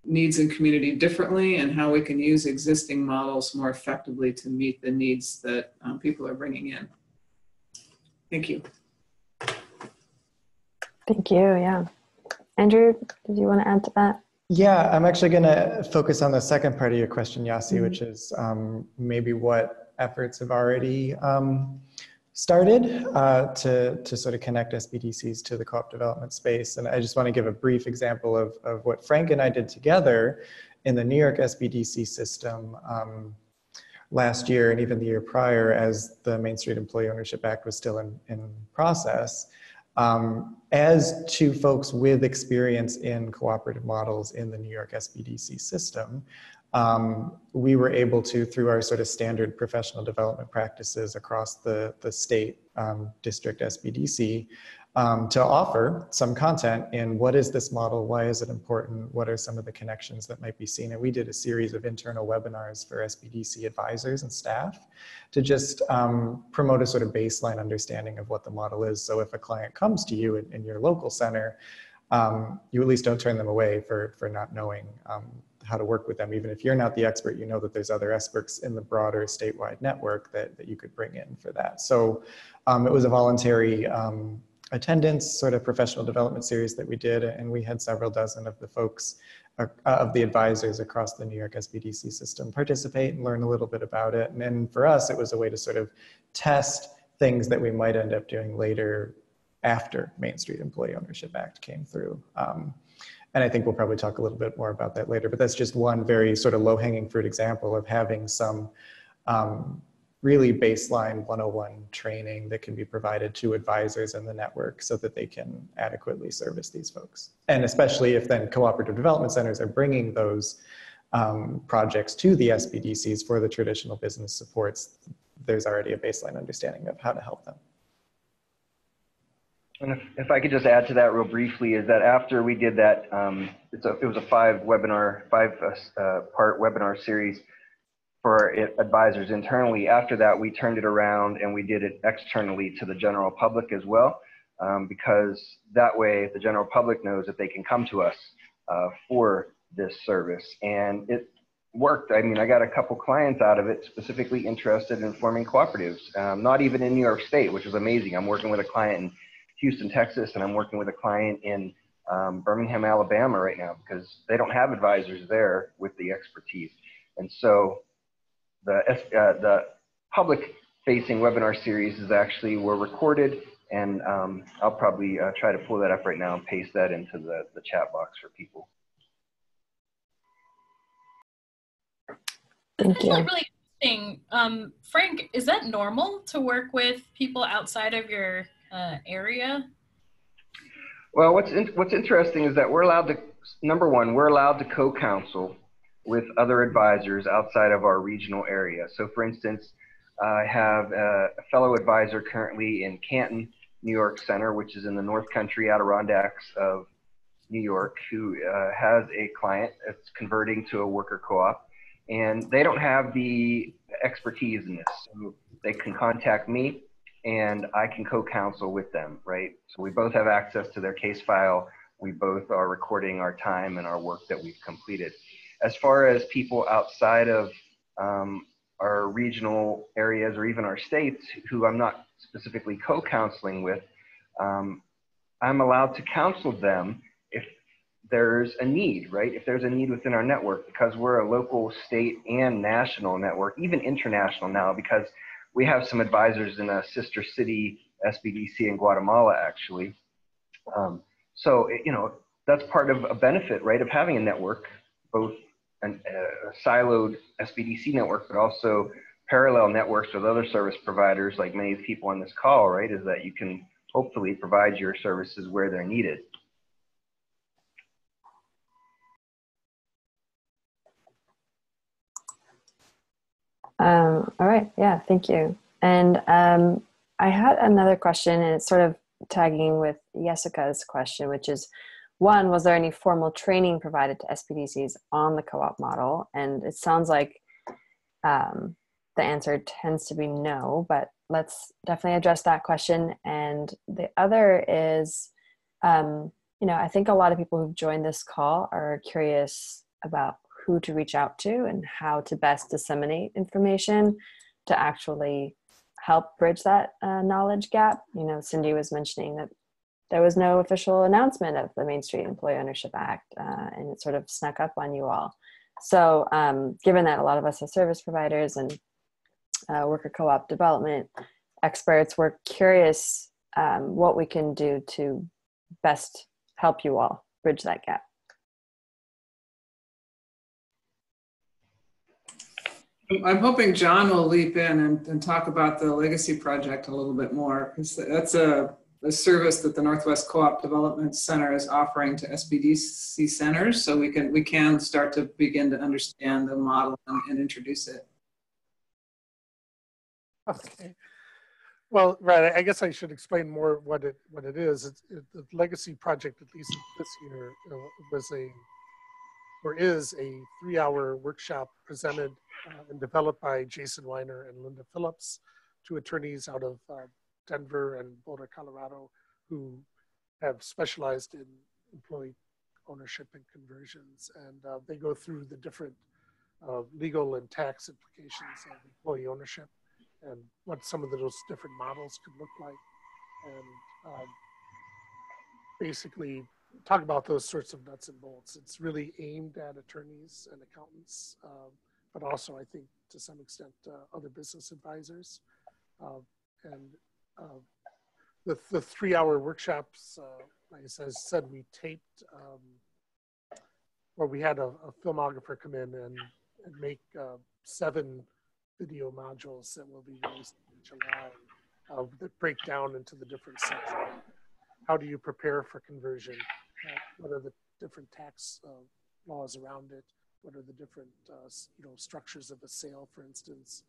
needs in community differently and how we can use existing models more effectively to meet the needs that people are bringing in. Thank you. Thank you, yeah. Andrew, did you want to add to that? Yeah, I'm actually going to focus on the second part of your question, Yasi, which is maybe what efforts have already started to sort of connect SBDCs to the co-op development space. And I just want to give a brief example of what Frank and I did together in the New York SBDC system last year and even the year prior, as the Main Street Employee Ownership Act was still in process. As two folks with experience in cooperative models in the New York SBDC system, we were able to, through our sort of standard professional development practices across the state district SBDC, to offer some content in what is this model, why is it important, what are some of the connections that might be seen. And we did a series of internal webinars for SBDC advisors and staff to just promote a sort of baseline understanding of what the model is. So if a client comes to you in your local center, you at least don't turn them away for not knowing how to work with them. Even if you're not the expert, you know that there's other experts in the broader statewide network that you could bring in for that. So it was a voluntary attendance sort of professional development series that we did, and we had several dozen of the folks, of the advisors across the New York SBDC system participate and learn a little bit about it. And then for us, it was a way to sort of test things that we might end up doing later after Main Street Employee Ownership Act came through. And I think we'll probably talk a little bit more about that later, but that's just one very sort of low-hanging fruit example of having some really baseline 101 training that can be provided to advisors in the network so that they can adequately service these folks. And especially if then cooperative development centers are bringing those projects to the SBDCs for the traditional business supports, there's already a baseline understanding of how to help them. And if I could just add to that real briefly, is that after we did that, it was a five-part webinar series for advisors internally. After that, we turned it around and we did it externally to the general public as well, because that way the general public knows that they can come to us for this service. And it worked. I mean, I got a couple clients out of it specifically interested in forming cooperatives, not even in New York State, which was amazing. I'm working with a client in Houston, Texas, and I'm working with a client in Birmingham, Alabama right now, because they don't have advisors there with the expertise. And so the public-facing webinar series were recorded, and I'll probably try to pull that up right now and paste that into the chat box for people. Thank you. Really, really interesting. Frank, is that normal to work with people outside of your area? Well, what's interesting is that we're allowed to, number one, we're allowed to co-counsel with other advisors outside of our regional area. So for instance, I have a fellow advisor currently in Canton, New York Center, which is in the North Country Adirondacks of New York, who has a client that's converting to a worker co-op, and they don't have the expertise in this. So they can contact me and I can co-counsel with them, right? So we both have access to their case file. We both are recording our time and our work that we've completed. As far as people outside of our regional areas or even our states who I'm not specifically co-counseling with, I'm allowed to counsel them if there's a need, right? If there's a need within our network, because we're a local, state, and national network, even international now, because we have some advisors in a sister city SBDC in Guatemala, actually. So, you know, that's part of a benefit, right, of having a network, both a siloed SBDC network, but also parallel networks with other service providers, like many of the people on this call, right, is that you can hopefully provide your services where they're needed. All right, yeah, thank you. And I had another question, and it's sort of tagging with Jessica's question, which is, one, was there any formal training provided to SBDCs on the co-op model? And it sounds like the answer tends to be no, but let's definitely address that question. And the other is, you know, I think a lot of people who've joined this call are curious about who to reach out to and how to best disseminate information to actually help bridge that knowledge gap. You know, Cindy was mentioning that there was no official announcement of the Main Street Employee Ownership Act, and it sort of snuck up on you all. So given that a lot of us are service providers and worker co-op development experts, we're curious what we can do to best help you all bridge that gap. I'm hoping John will leap in and talk about the Legacy project a little bit more, because that's a service that the Northwest Co-op Development Center is offering to SBDC centers, so we can start to begin to understand the model and introduce it. Okay. Well, right. I guess I should explain more what it is. The Legacy project, at least this year, is a 3-hour workshop presented and developed by Jason Weiner and Linda Phillips, two attorneys out of Denver and Boulder, Colorado, who have specialized in employee ownership and conversions. And they go through the different legal and tax implications of employee ownership and what some of those different models could look like. And basically talk about those sorts of nuts and bolts. It's really aimed at attorneys and accountants, but also I think to some extent other business advisors. The 3-hour workshops, like I said, we taped, we had a filmographer come in and make 7 video modules that will be released in July that break down into the different sections. How do you prepare for conversion? What are the different tax laws around it? What are the different structures of a sale, for instance,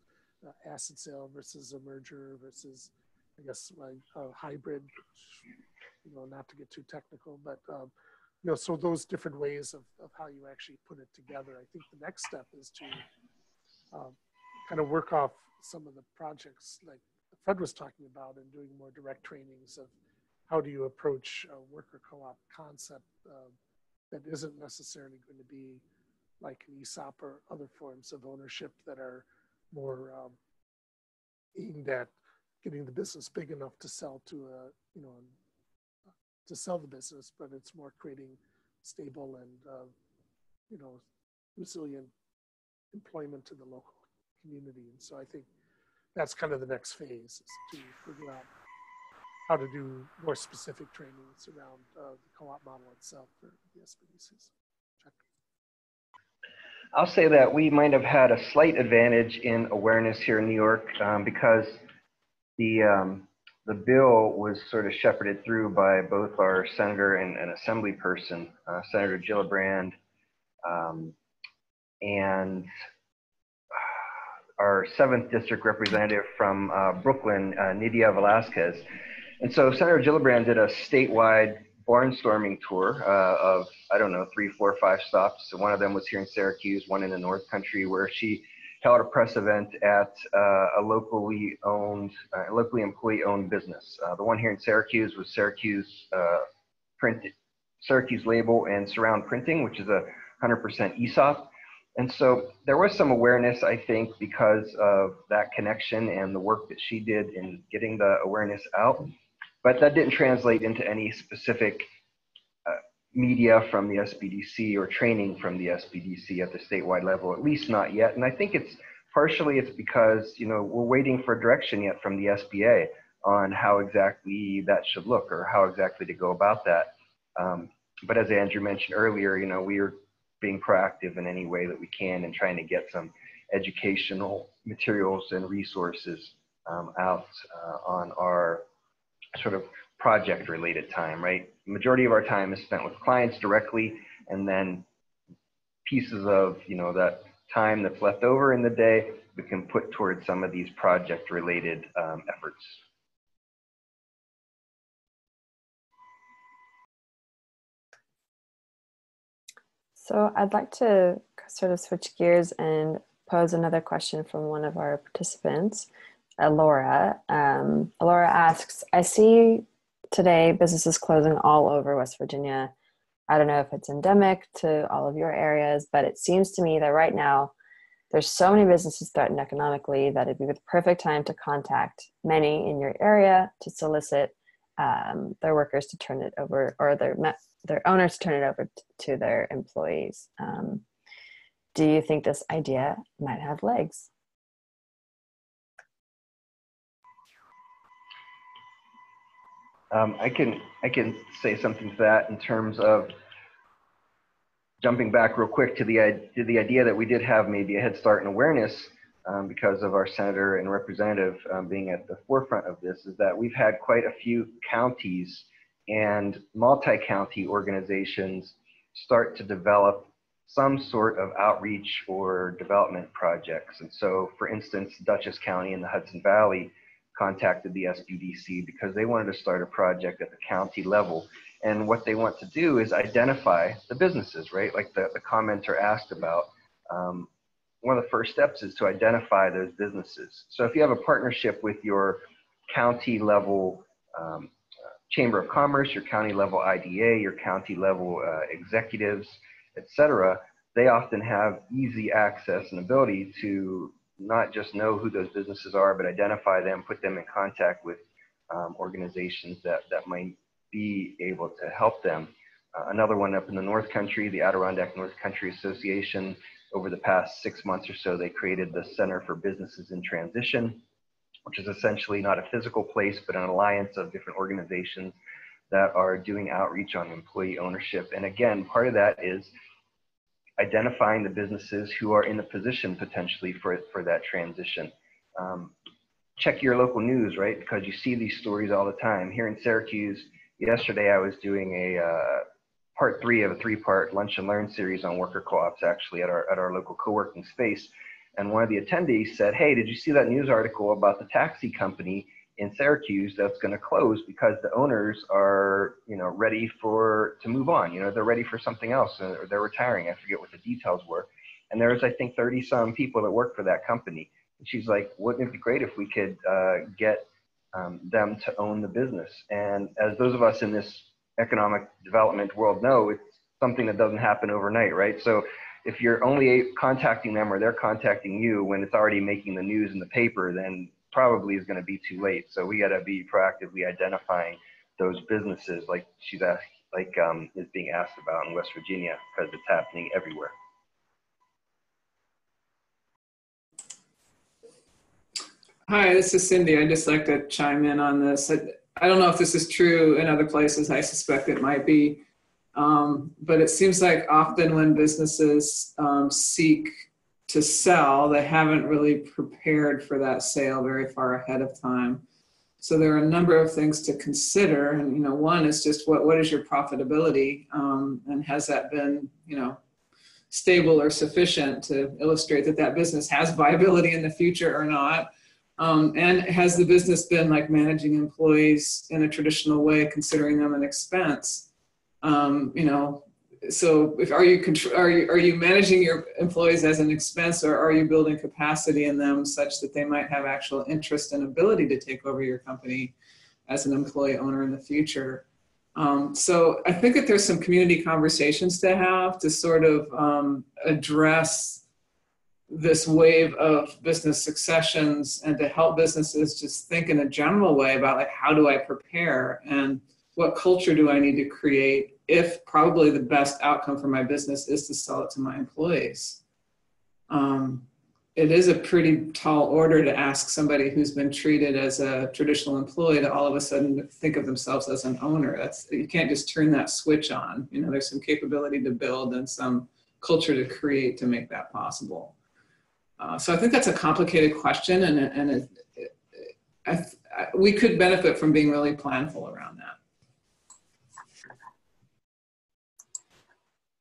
asset sale versus a merger versus, I guess, a hybrid, not to get too technical, but, so those different ways of how you actually put it together. I think the next step is to kind of work off some of the projects like Fred was talking about and doing more direct trainings of how do you approach a worker co-op concept that isn't necessarily going to be like an ESOP or other forms of ownership that are more aimed at getting the business big enough to sell to to sell the business, but it's more creating stable and resilient employment to the local community. And so I think that's kind of the next phase, is to figure out how to do more specific trainings around the co-op model itself for the SBDCs. Check. I'll say that we might have had a slight advantage in awareness here in New York because the bill was sort of shepherded through by both our senator and assembly person, Senator Gillibrand, and our 7th district representative from Brooklyn, Nydia Velasquez. And so Senator Gillibrand did a statewide barnstorming tour of, I don't know, 3, 4, 5 stops. So one of them was here in Syracuse, one in the North Country, where she held a press event at a locally employee-owned business. The one here in Syracuse was Syracuse Label and Surround Printing, which is a 100% ESOP. And so there was some awareness, I think, because of that connection and the work that she did in getting the awareness out. But that didn't translate into any specific media from the SBDC or training from the SBDC at the statewide level, at least not yet. And I think it's partially because, we're waiting for direction yet from the SBA on how exactly that should look or how exactly to go about that. But as Andrew mentioned earlier, we are being proactive in any way that we can and trying to get some educational materials and resources out on our sort of project related time, right? The majority of our time is spent with clients directly, and then pieces of, that time that's left over in the day, we can put towards some of these project related efforts. So I'd like to sort of switch gears and pose another question from one of our participants, Laura. Laura asks, I see today businesses closing all over West Virginia. I don't know if it's endemic to all of your areas, but it seems to me that right now there's so many businesses threatened economically that it'd be the perfect time to contact many in your area to solicit their workers to turn it over, or their owners to turn it over to their employees. Do you think this idea might have legs? I can say something to that in terms of jumping back real quick to the idea that we did have maybe a head start in awareness because of our senator and representative being at the forefront of this, is that we've had quite a few counties and multi-county organizations start to develop some sort of outreach or development projects. And so, for instance, Dutchess County in the Hudson Valley contacted the SBDC because they wanted to start a project at the county level. And what they want to do is identify the businesses, right? Like the commenter asked about. One of the first steps is to identify those businesses. So if you have a partnership with your county level Chamber of Commerce, your county level IDA, your county level executives, etc., they often have easy access and ability to not just know who those businesses are, but identify them, put them in contact with organizations that might be able to help them. Another one up in the North Country, the Adirondack North Country Association, over the past 6 months or so, they created the Center for Businesses in Transition, which is essentially not a physical place, but an alliance of different organizations that are doing outreach on employee ownership. And again, part of that is identifying the businesses who are in a position potentially for that transition. Check your local news, right? Because you see these stories all the time. Here in Syracuse, yesterday I was doing a part 3 of a 3-part lunch and learn series on worker co-ops actually at our local co-working space. And one of the attendees said, hey, did you see that news article about the taxi company in Syracuse that's going to close because the owners are, ready to move on. They're ready for something else, or they're retiring. I forget what the details were. And there was, I think, 30 some people that work for that company. And she's like, wouldn't it be great if we could get them to own the business? And as those of us in this economic development world know, it's something that doesn't happen overnight, right? So if you're only contacting them or they're contacting you when it's already making the news in the paper, then probably is going to be too late. So we got to be proactively identifying those businesses, like is being asked about in West Virginia, because it's happening everywhere. Hi, this is Cindy. I'd just like to chime in on this. I don't know if this is true in other places. I suspect it might be. But it seems like often when businesses seek to sell, they haven't really prepared for that sale very far ahead of time. So there are a number of things to consider. And, one is just what is your profitability? And has that been, stable or sufficient to illustrate that business has viability in the future or not? And has the business been like managing employees in a traditional way, considering them an expense? So if are you managing your employees as an expense, or are you building capacity in them such that they might have actual interest and ability to take over your company as an employee owner in the future? So I think that there's some community conversations to have to sort of address this wave of business successions, and to help businesses just think in a general way about like, how do I prepare and what culture do I need to create if probably the best outcome for my business is to sell it to my employees. it is a pretty tall order to ask somebody who's been treated as a traditional employee to all of a sudden think of themselves as an owner. You can't just turn that switch on. You know, there's some capability to build and some culture to create to make that possible. So I think that's a complicated question, and we could benefit from being really planful around that.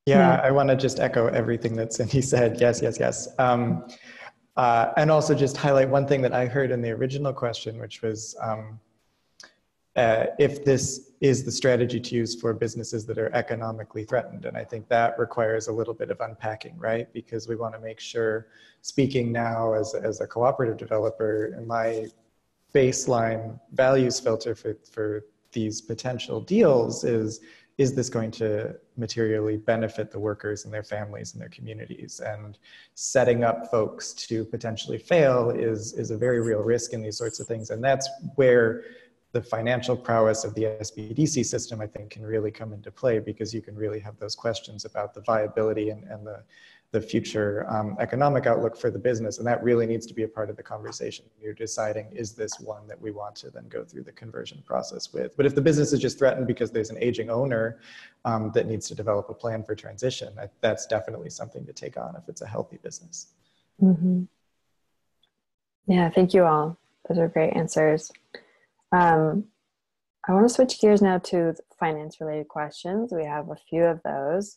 Yeah, I want to just echo everything that Cindy said. Yes, yes, yes. And also just highlight one thing that I heard in the original question, which was if this is the strategy to use for businesses that are economically threatened. And I think that requires a little bit of unpacking, right? Because we want to make sure, speaking now as a cooperative developer, my baseline values filter for these potential deals is this going to materially benefit the workers and their families and their communities? And setting up folks to potentially fail is a very real risk in these sorts of things. And that's where the financial prowess of the SBDC system, I think, can really come into play, because you can really have those questions about the viability and the future economic outlook for the business. And that really needs to be a part of the conversation. You're deciding, is this one that we want to then go through the conversion process with? But if the business is just threatened because there's an aging owner that needs to develop a plan for transition, that's definitely something to take on if it's a healthy business. Mm-hmm. Yeah, thank you all. Those are great answers. I want to switch gears now to finance-related questions. We have a few of those.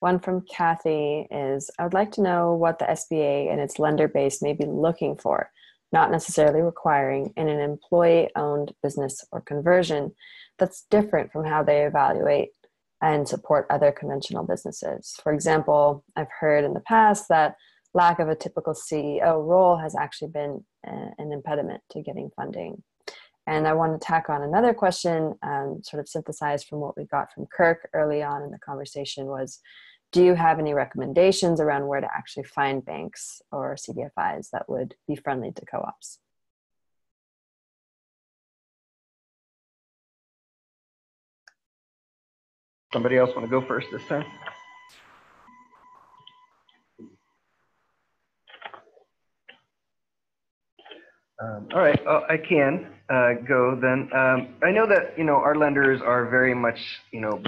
One from Kathy is, I would like to know what the SBA and its lender base may be looking for, not necessarily requiring, in an employee-owned business or conversion that's different from how they evaluate and support other conventional businesses. For example, I've heard in the past that lack of a typical CEO role has actually been an impediment to getting funding. And I want to tack on another question, sort of synthesized from what we got from Kirk early on in the conversation was, do you have any recommendations around where to actually find banks or CDFIs that would be friendly to co-ops? Somebody else want to go first this time? All right, I can go then. I know that, our lenders are very much,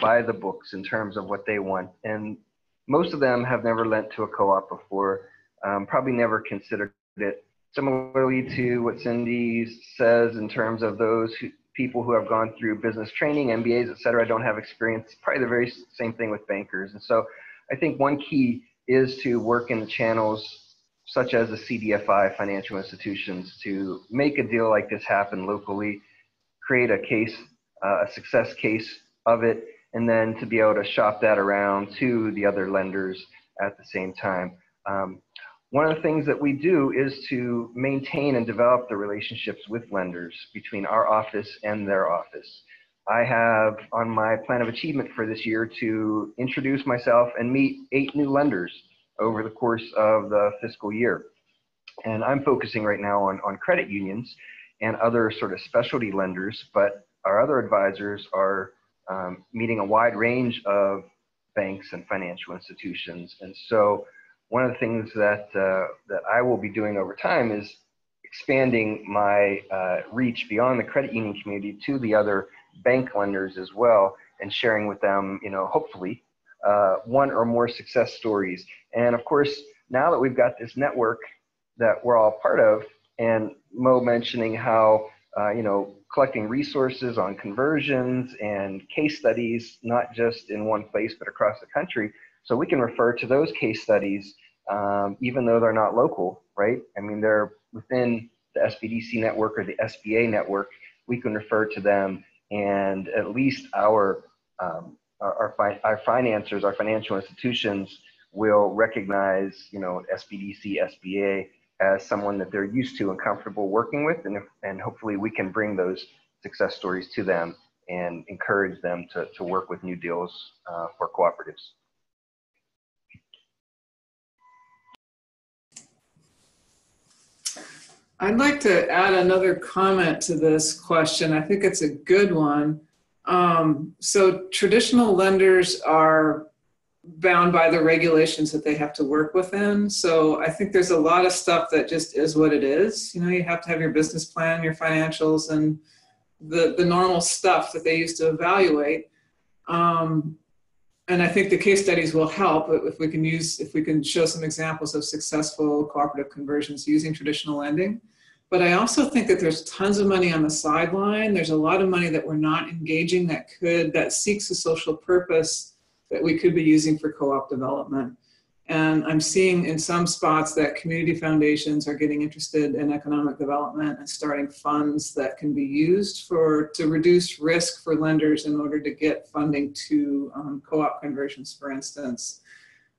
by the books in terms of what they want. And most of them have never lent to a co-op before, probably never considered it. Similarly to what Cindy says in terms of those people who have gone through business training, MBAs, et cetera, don't have experience, probably the very same thing with bankers. And so I think one key is to work in the channels such as the CDFI financial institutions to make a deal like this happen locally, create a case, a success case of it, and then to be able to shop that around to the other lenders at the same time. One of the things that we do is to maintain and develop the relationships with lenders between our office and their office. I have on my plan of achievement for this year to introduce myself and meet 8 new lenders over the course of the fiscal year. And I'm focusing right now on credit unions and other sort of specialty lenders, but our other advisors are meeting a wide range of banks and financial institutions. And so one of the things that I will be doing over time is expanding my reach beyond the credit union community to the other bank lenders as well, and sharing with them, hopefully, one or more success stories. And of course, now that we've got this network that we're all part of, and Mo mentioning how, collecting resources on conversions and case studies, not just in one place, but across the country. So we can refer to those case studies, even though they're not local, right? I mean, they're within the SBDC network or the SBA network. We can refer to them, and at least our financiers, our financial institutions will recognize, SBDC, SBA as someone that they're used to and comfortable working with, and hopefully we can bring those success stories to them and encourage them to work with new deals for cooperatives. I'd like to add another comment to this question. I think it's a good one. So traditional lenders are bound by the regulations that they have to work within. So I think there's a lot of stuff that just is what it is. You know, you have to have your business plan, your financials, and the normal stuff that they use to evaluate. And I think the case studies will help if we can show some examples of successful cooperative conversions using traditional lending. But I also think that there's tons of money on the sideline. There's a lot of money that we're not engaging that seeks a social purpose that we could be using for co-op development. And I'm seeing in some spots that community foundations are getting interested in economic development and starting funds that can be used to reduce risk for lenders in order to get funding to co-op conversions, for instance.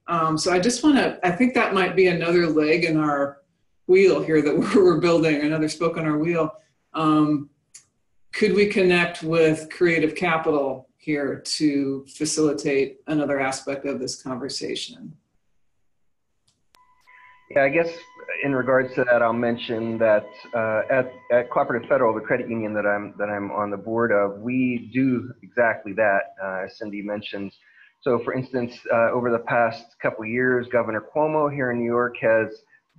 So I think that might be another leg in our wheel here that we're building, another spoke on our wheel. Could we connect with creative capital here to facilitate another aspect of this conversation? Yeah, I guess in regards to that, I'll mention that at Cooperative Federal, the credit union that I'm on the board of, we do exactly that, as Cindy mentioned. So for instance, over the past couple of years, Governor Cuomo here in New York has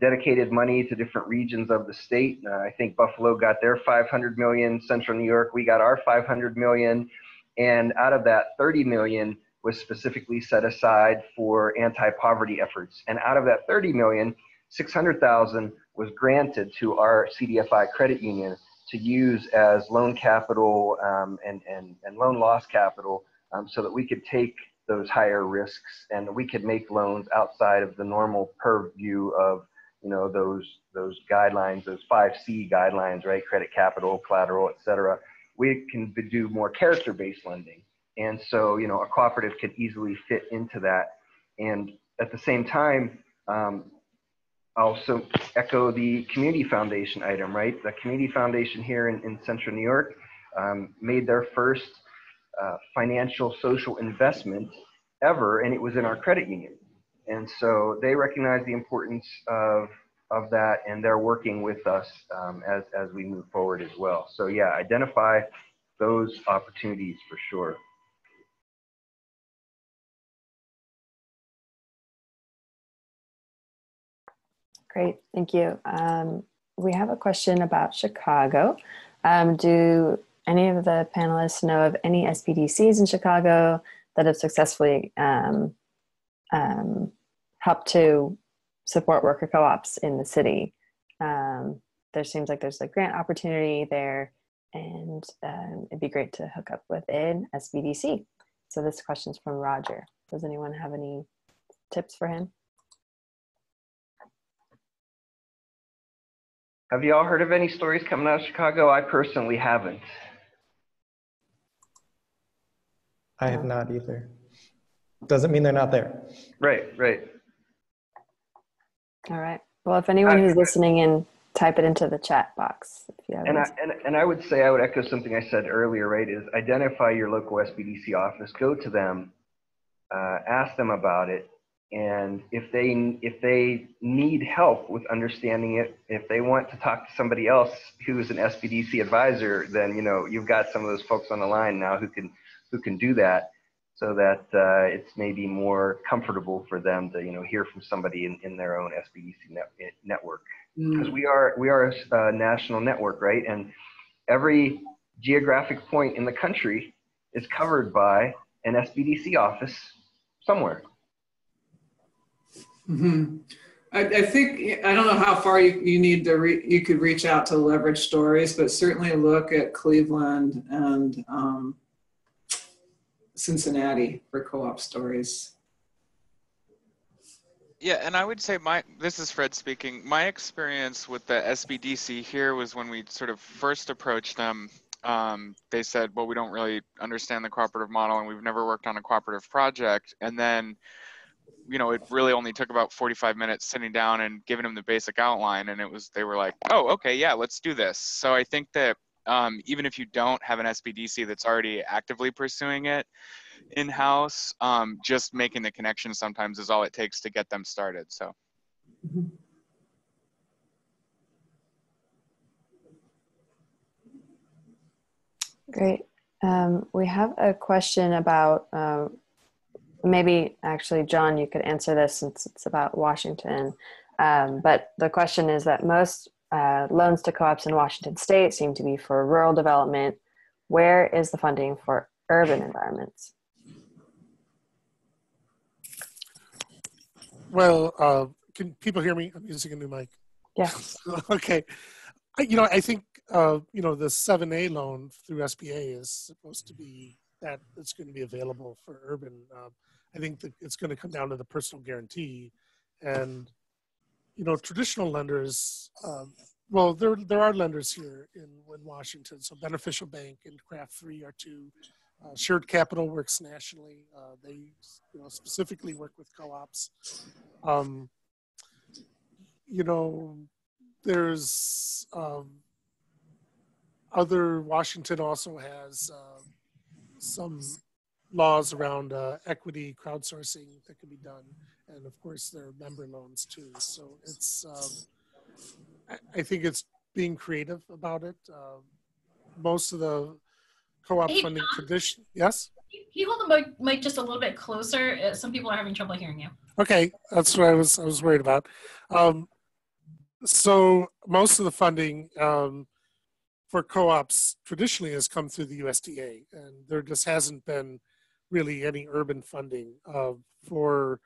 dedicated money to different regions of the state. I think Buffalo got their 500 million, Central New York, we got our 500 million. And out of that, 30 million was specifically set aside for anti-poverty efforts. And out of that 30 million, 600,000 was granted to our CDFI credit union to use as loan capital and loan loss capital so that we could take those higher risks and we could make loans outside of the normal purview of, you know, those guidelines, those 5C guidelines, right? Credit capital, collateral, et cetera. We can do more character-based lending. And so, you know, a cooperative could easily fit into that. And at the same time, also echo the community foundation item, right? The community foundation here in Central New York made their first financial social investment ever, and it was in our credit union. And so they recognize the importance of that, and they're working with us as we move forward as well. So yeah, identify those opportunities for sure. Great, thank you. We have a question about Chicago. Do any of the panelists know of any SBDCs in Chicago that have successfully helped to support worker co-ops in the city? There seems like there's a grant opportunity there, and it'd be great to hook up with an SBDC. So this question's from Roger. Does anyone have any tips for him? Have you all heard of any stories coming out of Chicago? I personally haven't. I have not either. Doesn't mean they're not there. Right, right. All right. Well, if anyone who's listening in, type it into the chat box. If you have and I would say, I would echo something I said earlier, right, is identify your local SBDC office, go to them, ask them about it. And if they need help with understanding it, if they want to talk to somebody else who is an SBDC advisor, then, you know, you've got some of those folks on the line now who can do that, so that it's maybe more comfortable for them to, you know, hear from somebody in their own SBDC network. Because we are a national network, right? And every geographic point in the country is covered by an SBDC office somewhere. Mm-hmm. I think, I don't know how far you need to you could reach out to leverage stories, but certainly look at Cleveland and Cincinnati for co-op stories. Yeah, and I would say this is Fred speaking. My experience with the SBDC here was when we sort of first approached them, they said, well, we don't really understand the cooperative model and we've never worked on a cooperative project. And then, you know, it really only took about 45 minutes sitting down and giving them the basic outline, and they were like, oh, okay, yeah, let's do this. So I think that even if you don't have an SBDC that's already actively pursuing it in-house, just making the connection sometimes is all it takes to get them started. So. Great. We have a question about maybe actually, John, you could answer this since it's about Washington. But the question is that most loans to co-ops in Washington state seem to be for rural development. Where is the funding for urban environments? Well, can people hear me? I'm using a new mic. Yes. Okay. I think, the 7A loan through SBA is supposed to be that it's going to be available for urban. I think that it's going to come down to the personal guarantee. And, traditional lenders, well, there are lenders here in Washington. So Beneficial Bank and Craft 3 are two. Shared Capital works nationally. They, specifically work with co-ops. There's Washington also has some laws around equity crowdsourcing that can be done. And of course, there are member loans too. So it's, I think it's being creative about it. Most of the co-op funding tradition, yes? Can you hold the mic just a little bit closer? Some people are having trouble hearing you. Okay, that's what I was worried about. So most of the funding for co-ops traditionally has come through the USDA, and there just hasn't been really any urban funding for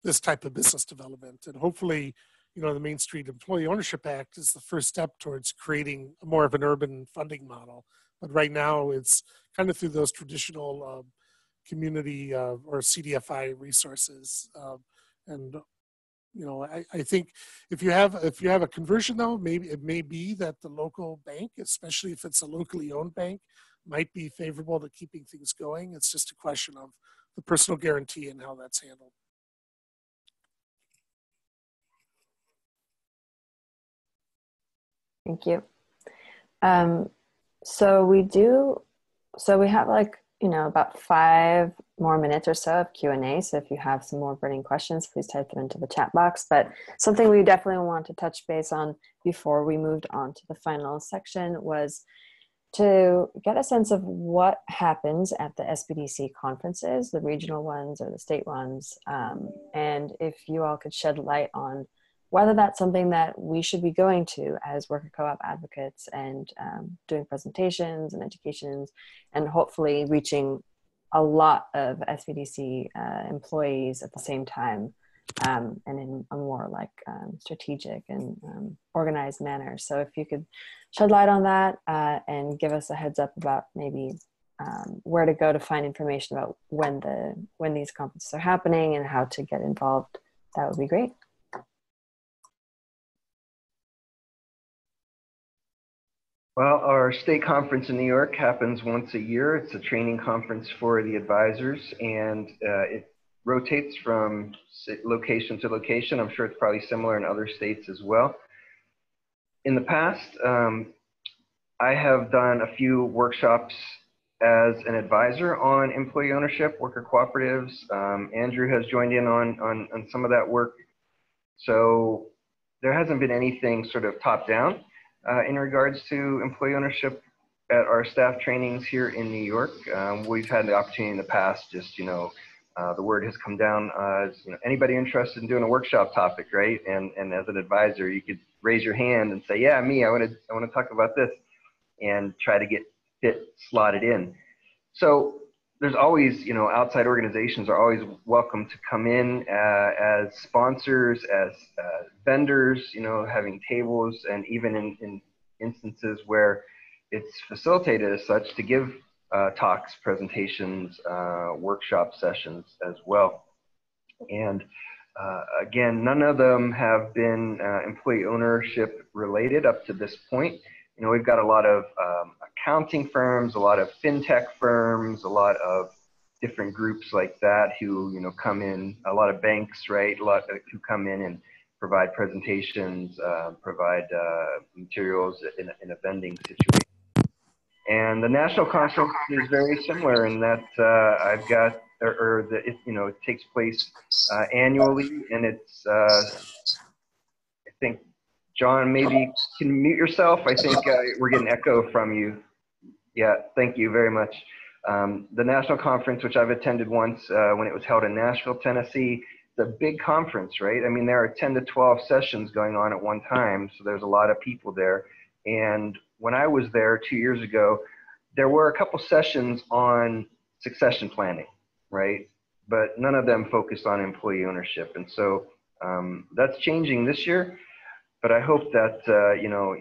this type of business development. And hopefully, the Main Street Employee Ownership Act is the first step towards creating more of an urban funding model. But right now, it's kind of through those traditional community or CDFI resources. And I think if you have a conversion though, maybe it may be that the local bank, especially if it's a locally owned bank, might be favorable to keeping things going. It's just a question of the personal guarantee and how that's handled. Thank you. So we have about 5 more minutes or so of Q&A. So if you have some more burning questions, please type them into the chat box. But something we definitely want to touch base on before we moved on to the final section was to get a sense of what happens at the SBDC conferences, the regional ones or the state ones. And if you all could shed light on whether that's something that we should be going to as worker co-op advocates and doing presentations and educations and hopefully reaching a lot of SBDC employees at the same time and in a more strategic and organized manner. So if you could shed light on that and give us a heads up about maybe where to go to find information about when these conferences are happening and how to get involved, that would be great. Well, our state conference in New York happens once a year. It's a training conference for the advisors, and it rotates from location to location. I'm sure it's probably similar in other states as well. In the past, I have done a few workshops as an advisor on employee ownership, worker cooperatives. Andrew has joined in on some of that work. So there hasn't been anything sort of top down in regards to employee ownership at our staff trainings here in New York. We've had the opportunity in the past, just, the word has come down as, anybody interested in doing a workshop topic, right? And as an advisor, you could raise your hand and say, yeah, me, I want to talk about this, and try to get it slotted in. So there's always, outside organizations are always welcome to come in as sponsors, as vendors, having tables, and even in instances where it's facilitated as such, to give talks, presentations, workshop sessions as well. And again, none of them have been employee ownership related up to this point. We've got a lot of accounting firms, a lot of fintech firms, a lot of different groups like that who, come in, a lot of banks, right? A lot who come in and provide presentations, provide materials in a vending situation. And the national conference is very similar in that I've got, it takes place annually, and it's, I think, John, maybe can you mute yourself? I think we're getting echo from you. Yeah, thank you very much. The national conference, which I've attended once when it was held in Nashville, Tennessee, it's a big conference, right? I mean, there are 10 to 12 sessions going on at one time, so there's a lot of people there. And when I was there 2 years ago, there were a couple sessions on succession planning, right? But none of them focused on employee ownership. And so that's changing this year. But I hope that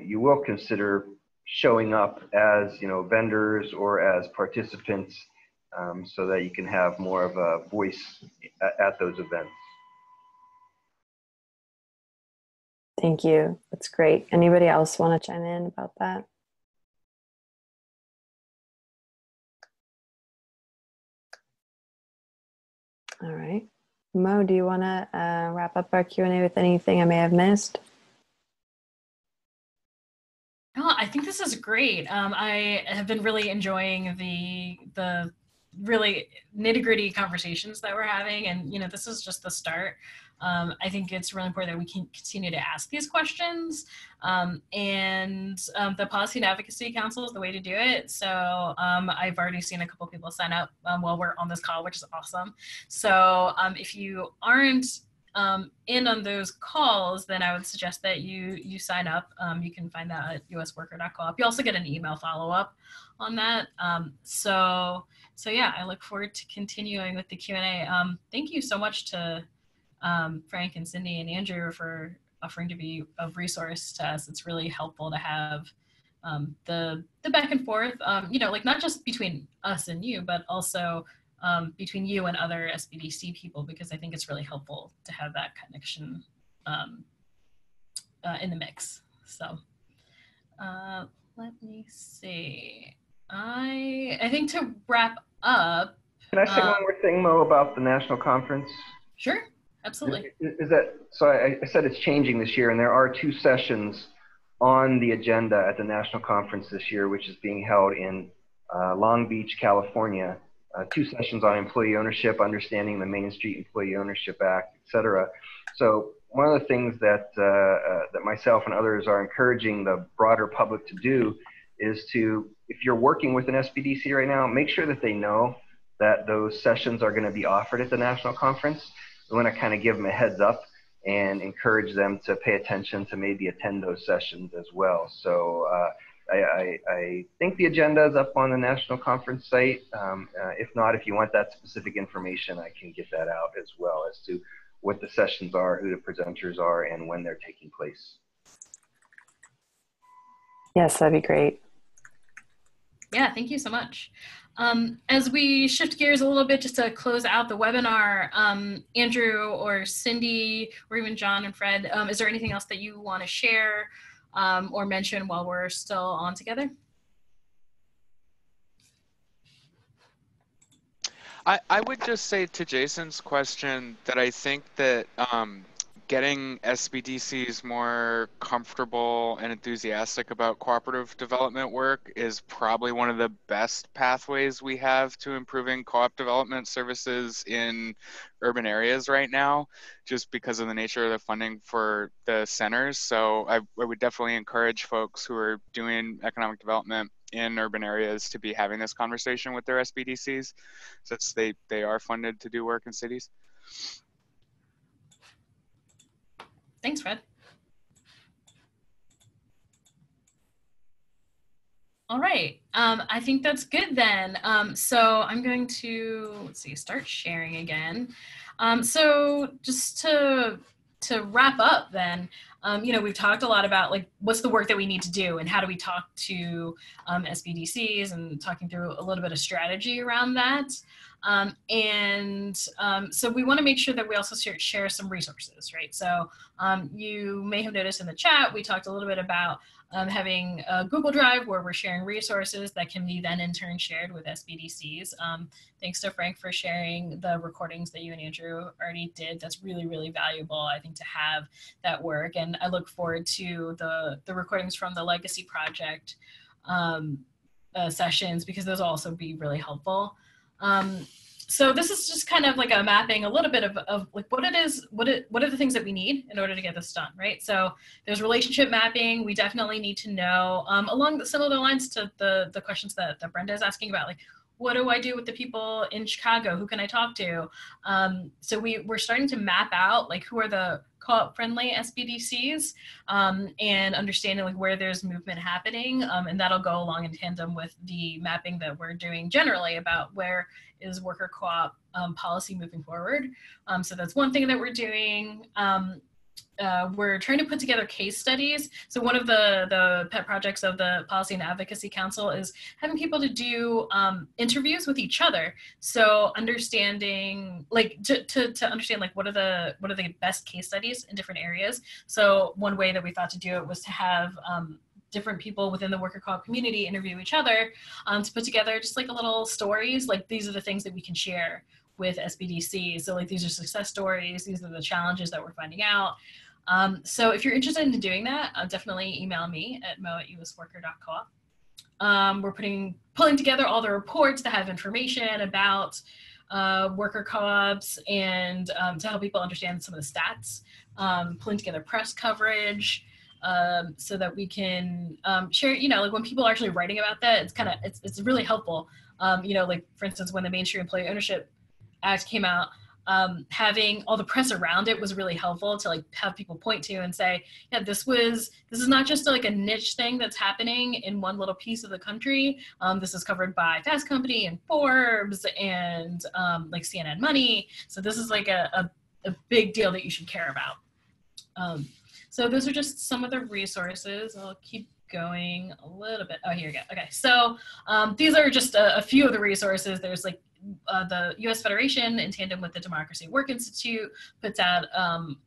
you will consider showing up as vendors or as participants, so that you can have more of a voice at those events. Thank you. That's great. Anybody else want to chime in about that? All right. Mo, do you want to wrap up our Q&A with anything I may have missed? Oh, I think this is great. I have been really enjoying the really nitty-gritty conversations that we're having, and this is just the start. I think it's really important that we can continue to ask these questions, and the Policy and Advocacy Council is the way to do it. So I've already seen a couple people sign up while we're on this call, which is awesome. So if you aren't in on those calls, then I would suggest that you sign up. You can find that at usworker.coop. You also get an email follow-up on that. So yeah, I look forward to continuing with the Q&A. Thank you so much to Frank and Cindy and Andrew for offering to be of resource to us. It's really helpful to have the back and forth, like not just between us and you, but also between you and other SBDC people, because I think it's really helpful to have that connection in the mix. So let me see. I think to wrap up. Can I say one more thing, Mo, about the national conference? Sure, absolutely. So I said it's changing this year, and there are 2 sessions on the agenda at the national conference this year, which is being held in Long Beach, California. 2 sessions on employee ownership, understanding the Main Street Employee Ownership Act, et cetera. So one of the things that myself and others are encouraging the broader public to do is to, if you're working with an SBDC right now, make sure that they know that those sessions are going to be offered at the national conference. We want to kind of give them a heads up and encourage them to pay attention to maybe attend those sessions as well. So I think the agenda is up on the national conference site. If not, if you want that specific information, I can get that out as well as to what the sessions are, who the presenters are, and when they're taking place. Yes, that'd be great. Yeah, thank you so much. As we shift gears a little bit, just to close out the webinar, Andrew or Cindy, or even John and Fred, is there anything else that you want to share or mention while we're still on together? I would just say to Jason's question that I think that getting SBDCs more comfortable and enthusiastic about cooperative development work is probably one of the best pathways we have to improving co-op development services in urban areas right now, just because of the nature of the funding for the centers. So I would definitely encourage folks who are doing economic development in urban areas to be having this conversation with their SBDCs, since they are funded to do work in cities. Thanks, Fred. All right, I think that's good then. So I'm going to, let's see, start sharing again. So just to wrap up then, we've talked a lot about like what's the work that we need to do and how do we talk to SBDCs, and talking through a little bit of strategy around that. So we want to make sure that we also share some resources, right? So you may have noticed in the chat, we talked a little bit about having a Google Drive where we're sharing resources that can be then in turn shared with SBDCs. Thanks to Frank for sharing the recordings that you and Andrew already did. That's really, really valuable, I think, to have that work. And I look forward to the recordings from the Legacy Project sessions, because those will also be really helpful. So this is just kind of like a mapping a little bit of like what it is, what are the things that we need in order to get this done, right? So there's relationship mapping. We definitely need to know along similar lines to the questions that Brenda is asking about, like what do I do with the people in Chicago? Who can I talk to? So we're starting to map out like who are the co-op friendly SBDCs, and understanding like where there's movement happening. And that'll go along in tandem with the mapping that we're doing generally about where is worker co-op policy moving forward. So that's one thing that we're doing. We're trying to put together case studies. So one of the pet projects of the Policy and Advocacy Council is having people to do interviews with each other. So understanding, like, to understand, like, what are the best case studies in different areas. So one way that we thought to do it was to have different people within the worker co-op community interview each other to put together just like a little stories, like these are the things that we can share with SBDC. So like these are success stories, these are the challenges that we're finding out. So if you're interested in doing that, definitely email me at mo@usworker.coop. We're pulling together all the reports that have information about worker co-ops and to help people understand some of the stats, pulling together press coverage so that we can share, you know, like when people are actually writing about that, it's really helpful. You know, like for instance, when the Mainstream Employee Ownership Act came out, having all the press around it was really helpful to like have people point to and say, yeah, this is not just like a niche thing that's happening in one little piece of the country. This is covered by Fast Company and Forbes and like CNN Money. So this is like a big deal that you should care about. So those are just some of the resources. I'll keep going a little bit. Oh, here we go. Okay, so these are just a few of the resources. There's like the U.S. Federation, in tandem with the Democracy Work Institute, puts out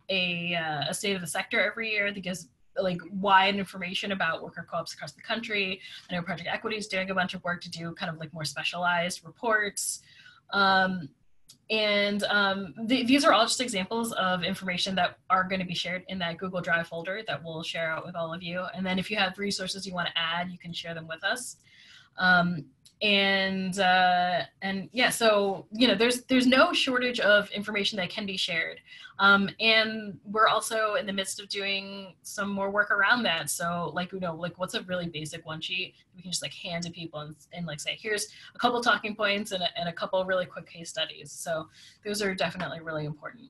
a state of the sector every year that gives like wide information about worker co-ops across the country. I know Project Equity is doing a bunch of work to do kind of like more specialized reports. These are all just examples of information that are going to be shared in that Google Drive folder that we'll share out with all of you. And then if you have resources you want to add, you can share them with us. Yeah, so, you know, there's no shortage of information that can be shared. And we're also in the midst of doing some more work around that. So like, you know, like what's a really basic one sheet we can just like hand to people and like say, here's a couple talking points and a couple really quick case studies. So those are definitely really important.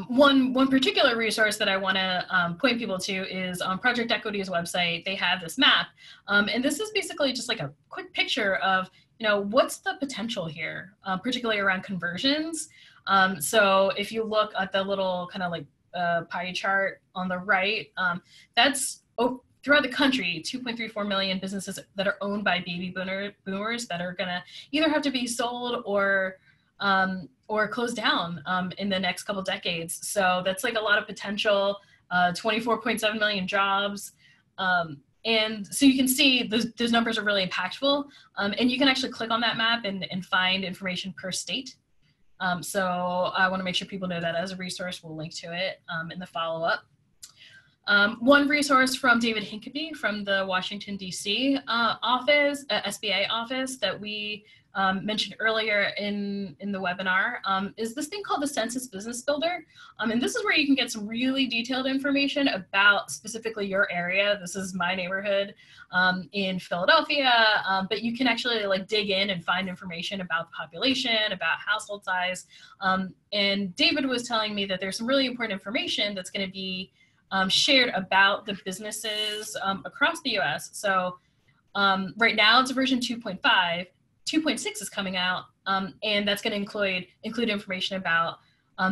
One particular resource that I want to point people to is on Project Equity's website. They have this map, and this is basically just like a quick picture of, you know, what's the potential here, particularly around conversions. So if you look at the little kind of like pie chart on the right, that's throughout the country, 2.34 million businesses that are owned by baby boomers that are gonna either have to be sold or close down in the next couple decades. So that's like a lot of potential, 24.7 million jobs. And so you can see those numbers are really impactful. And you can actually click on that map and find information per state. So I want to make sure people know that as a resource. We'll link to it in the follow-up. One resource from David Hinkeby from the Washington, D.C. office, SBA office that we mentioned earlier in the webinar is this thing called the Census Business Builder. And this is where you can get some really detailed information about specifically your area. This is my neighborhood in Philadelphia, but you can actually like dig in and find information about the population, about household size. And David was telling me that there's some really important information that's going to be shared about the businesses across the US. So right now it's a version 2.5. 2.6 is coming out, and that's going to include information about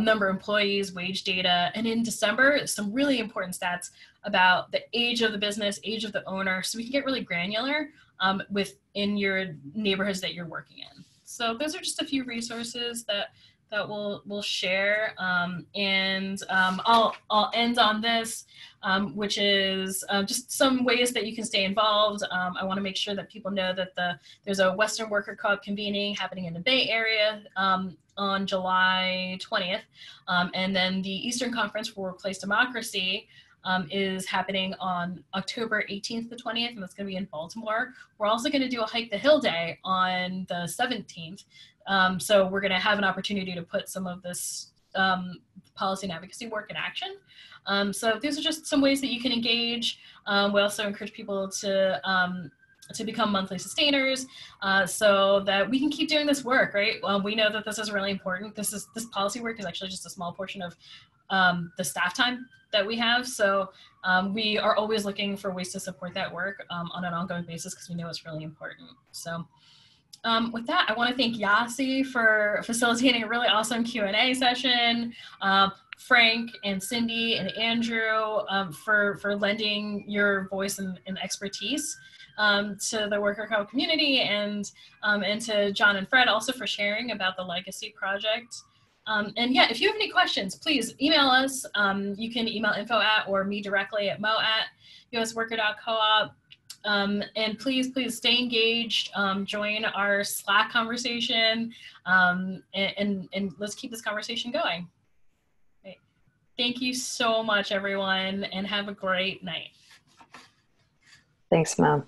number of employees, wage data, and in December, some really important stats about the age of the business, age of the owner, so we can get really granular within your neighborhoods that you're working in. So those are just a few resources that we'll share, and I'll end on this, which is just some ways that you can stay involved. I want to make sure that people know that there's a Western Worker Co-op convening happening in the Bay Area on July 20th, and then the Eastern Conference for Workplace Democracy is happening on October 18th to 20th, and that's going to be in Baltimore. We're also going to do a Hike the Hill Day on the 17th. So we're going to have an opportunity to put some of this policy and advocacy work in action. So these are just some ways that you can engage. We also encourage people to to become monthly sustainers, so that we can keep doing this work, right? We know that this is really important. This policy work is actually just a small portion of the staff time that we have. So we are always looking for ways to support that work on an ongoing basis, because we know it's really important. So with that, I want to thank Yasi for facilitating a really awesome Q&A session. Frank and Cindy and Andrew for lending your voice and expertise to the Worker Co community, and to John and Fred also for sharing about the Legacy project. And yeah, if you have any questions, please email us. You can email info@ or me directly at mo@usworker.coop. And please stay engaged, join our Slack conversation, and let's keep this conversation going. Okay. Thank you so much, everyone, and have a great night. Thanks, Mel.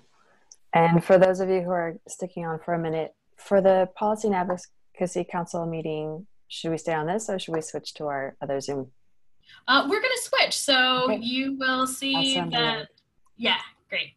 And for those of you who are sticking on for a minute, for the Policy and Advocacy Council meeting, should we stay on this or should we switch to our other Zoom? We're going to switch, so okay. You will see awesome. that. Yeah, great.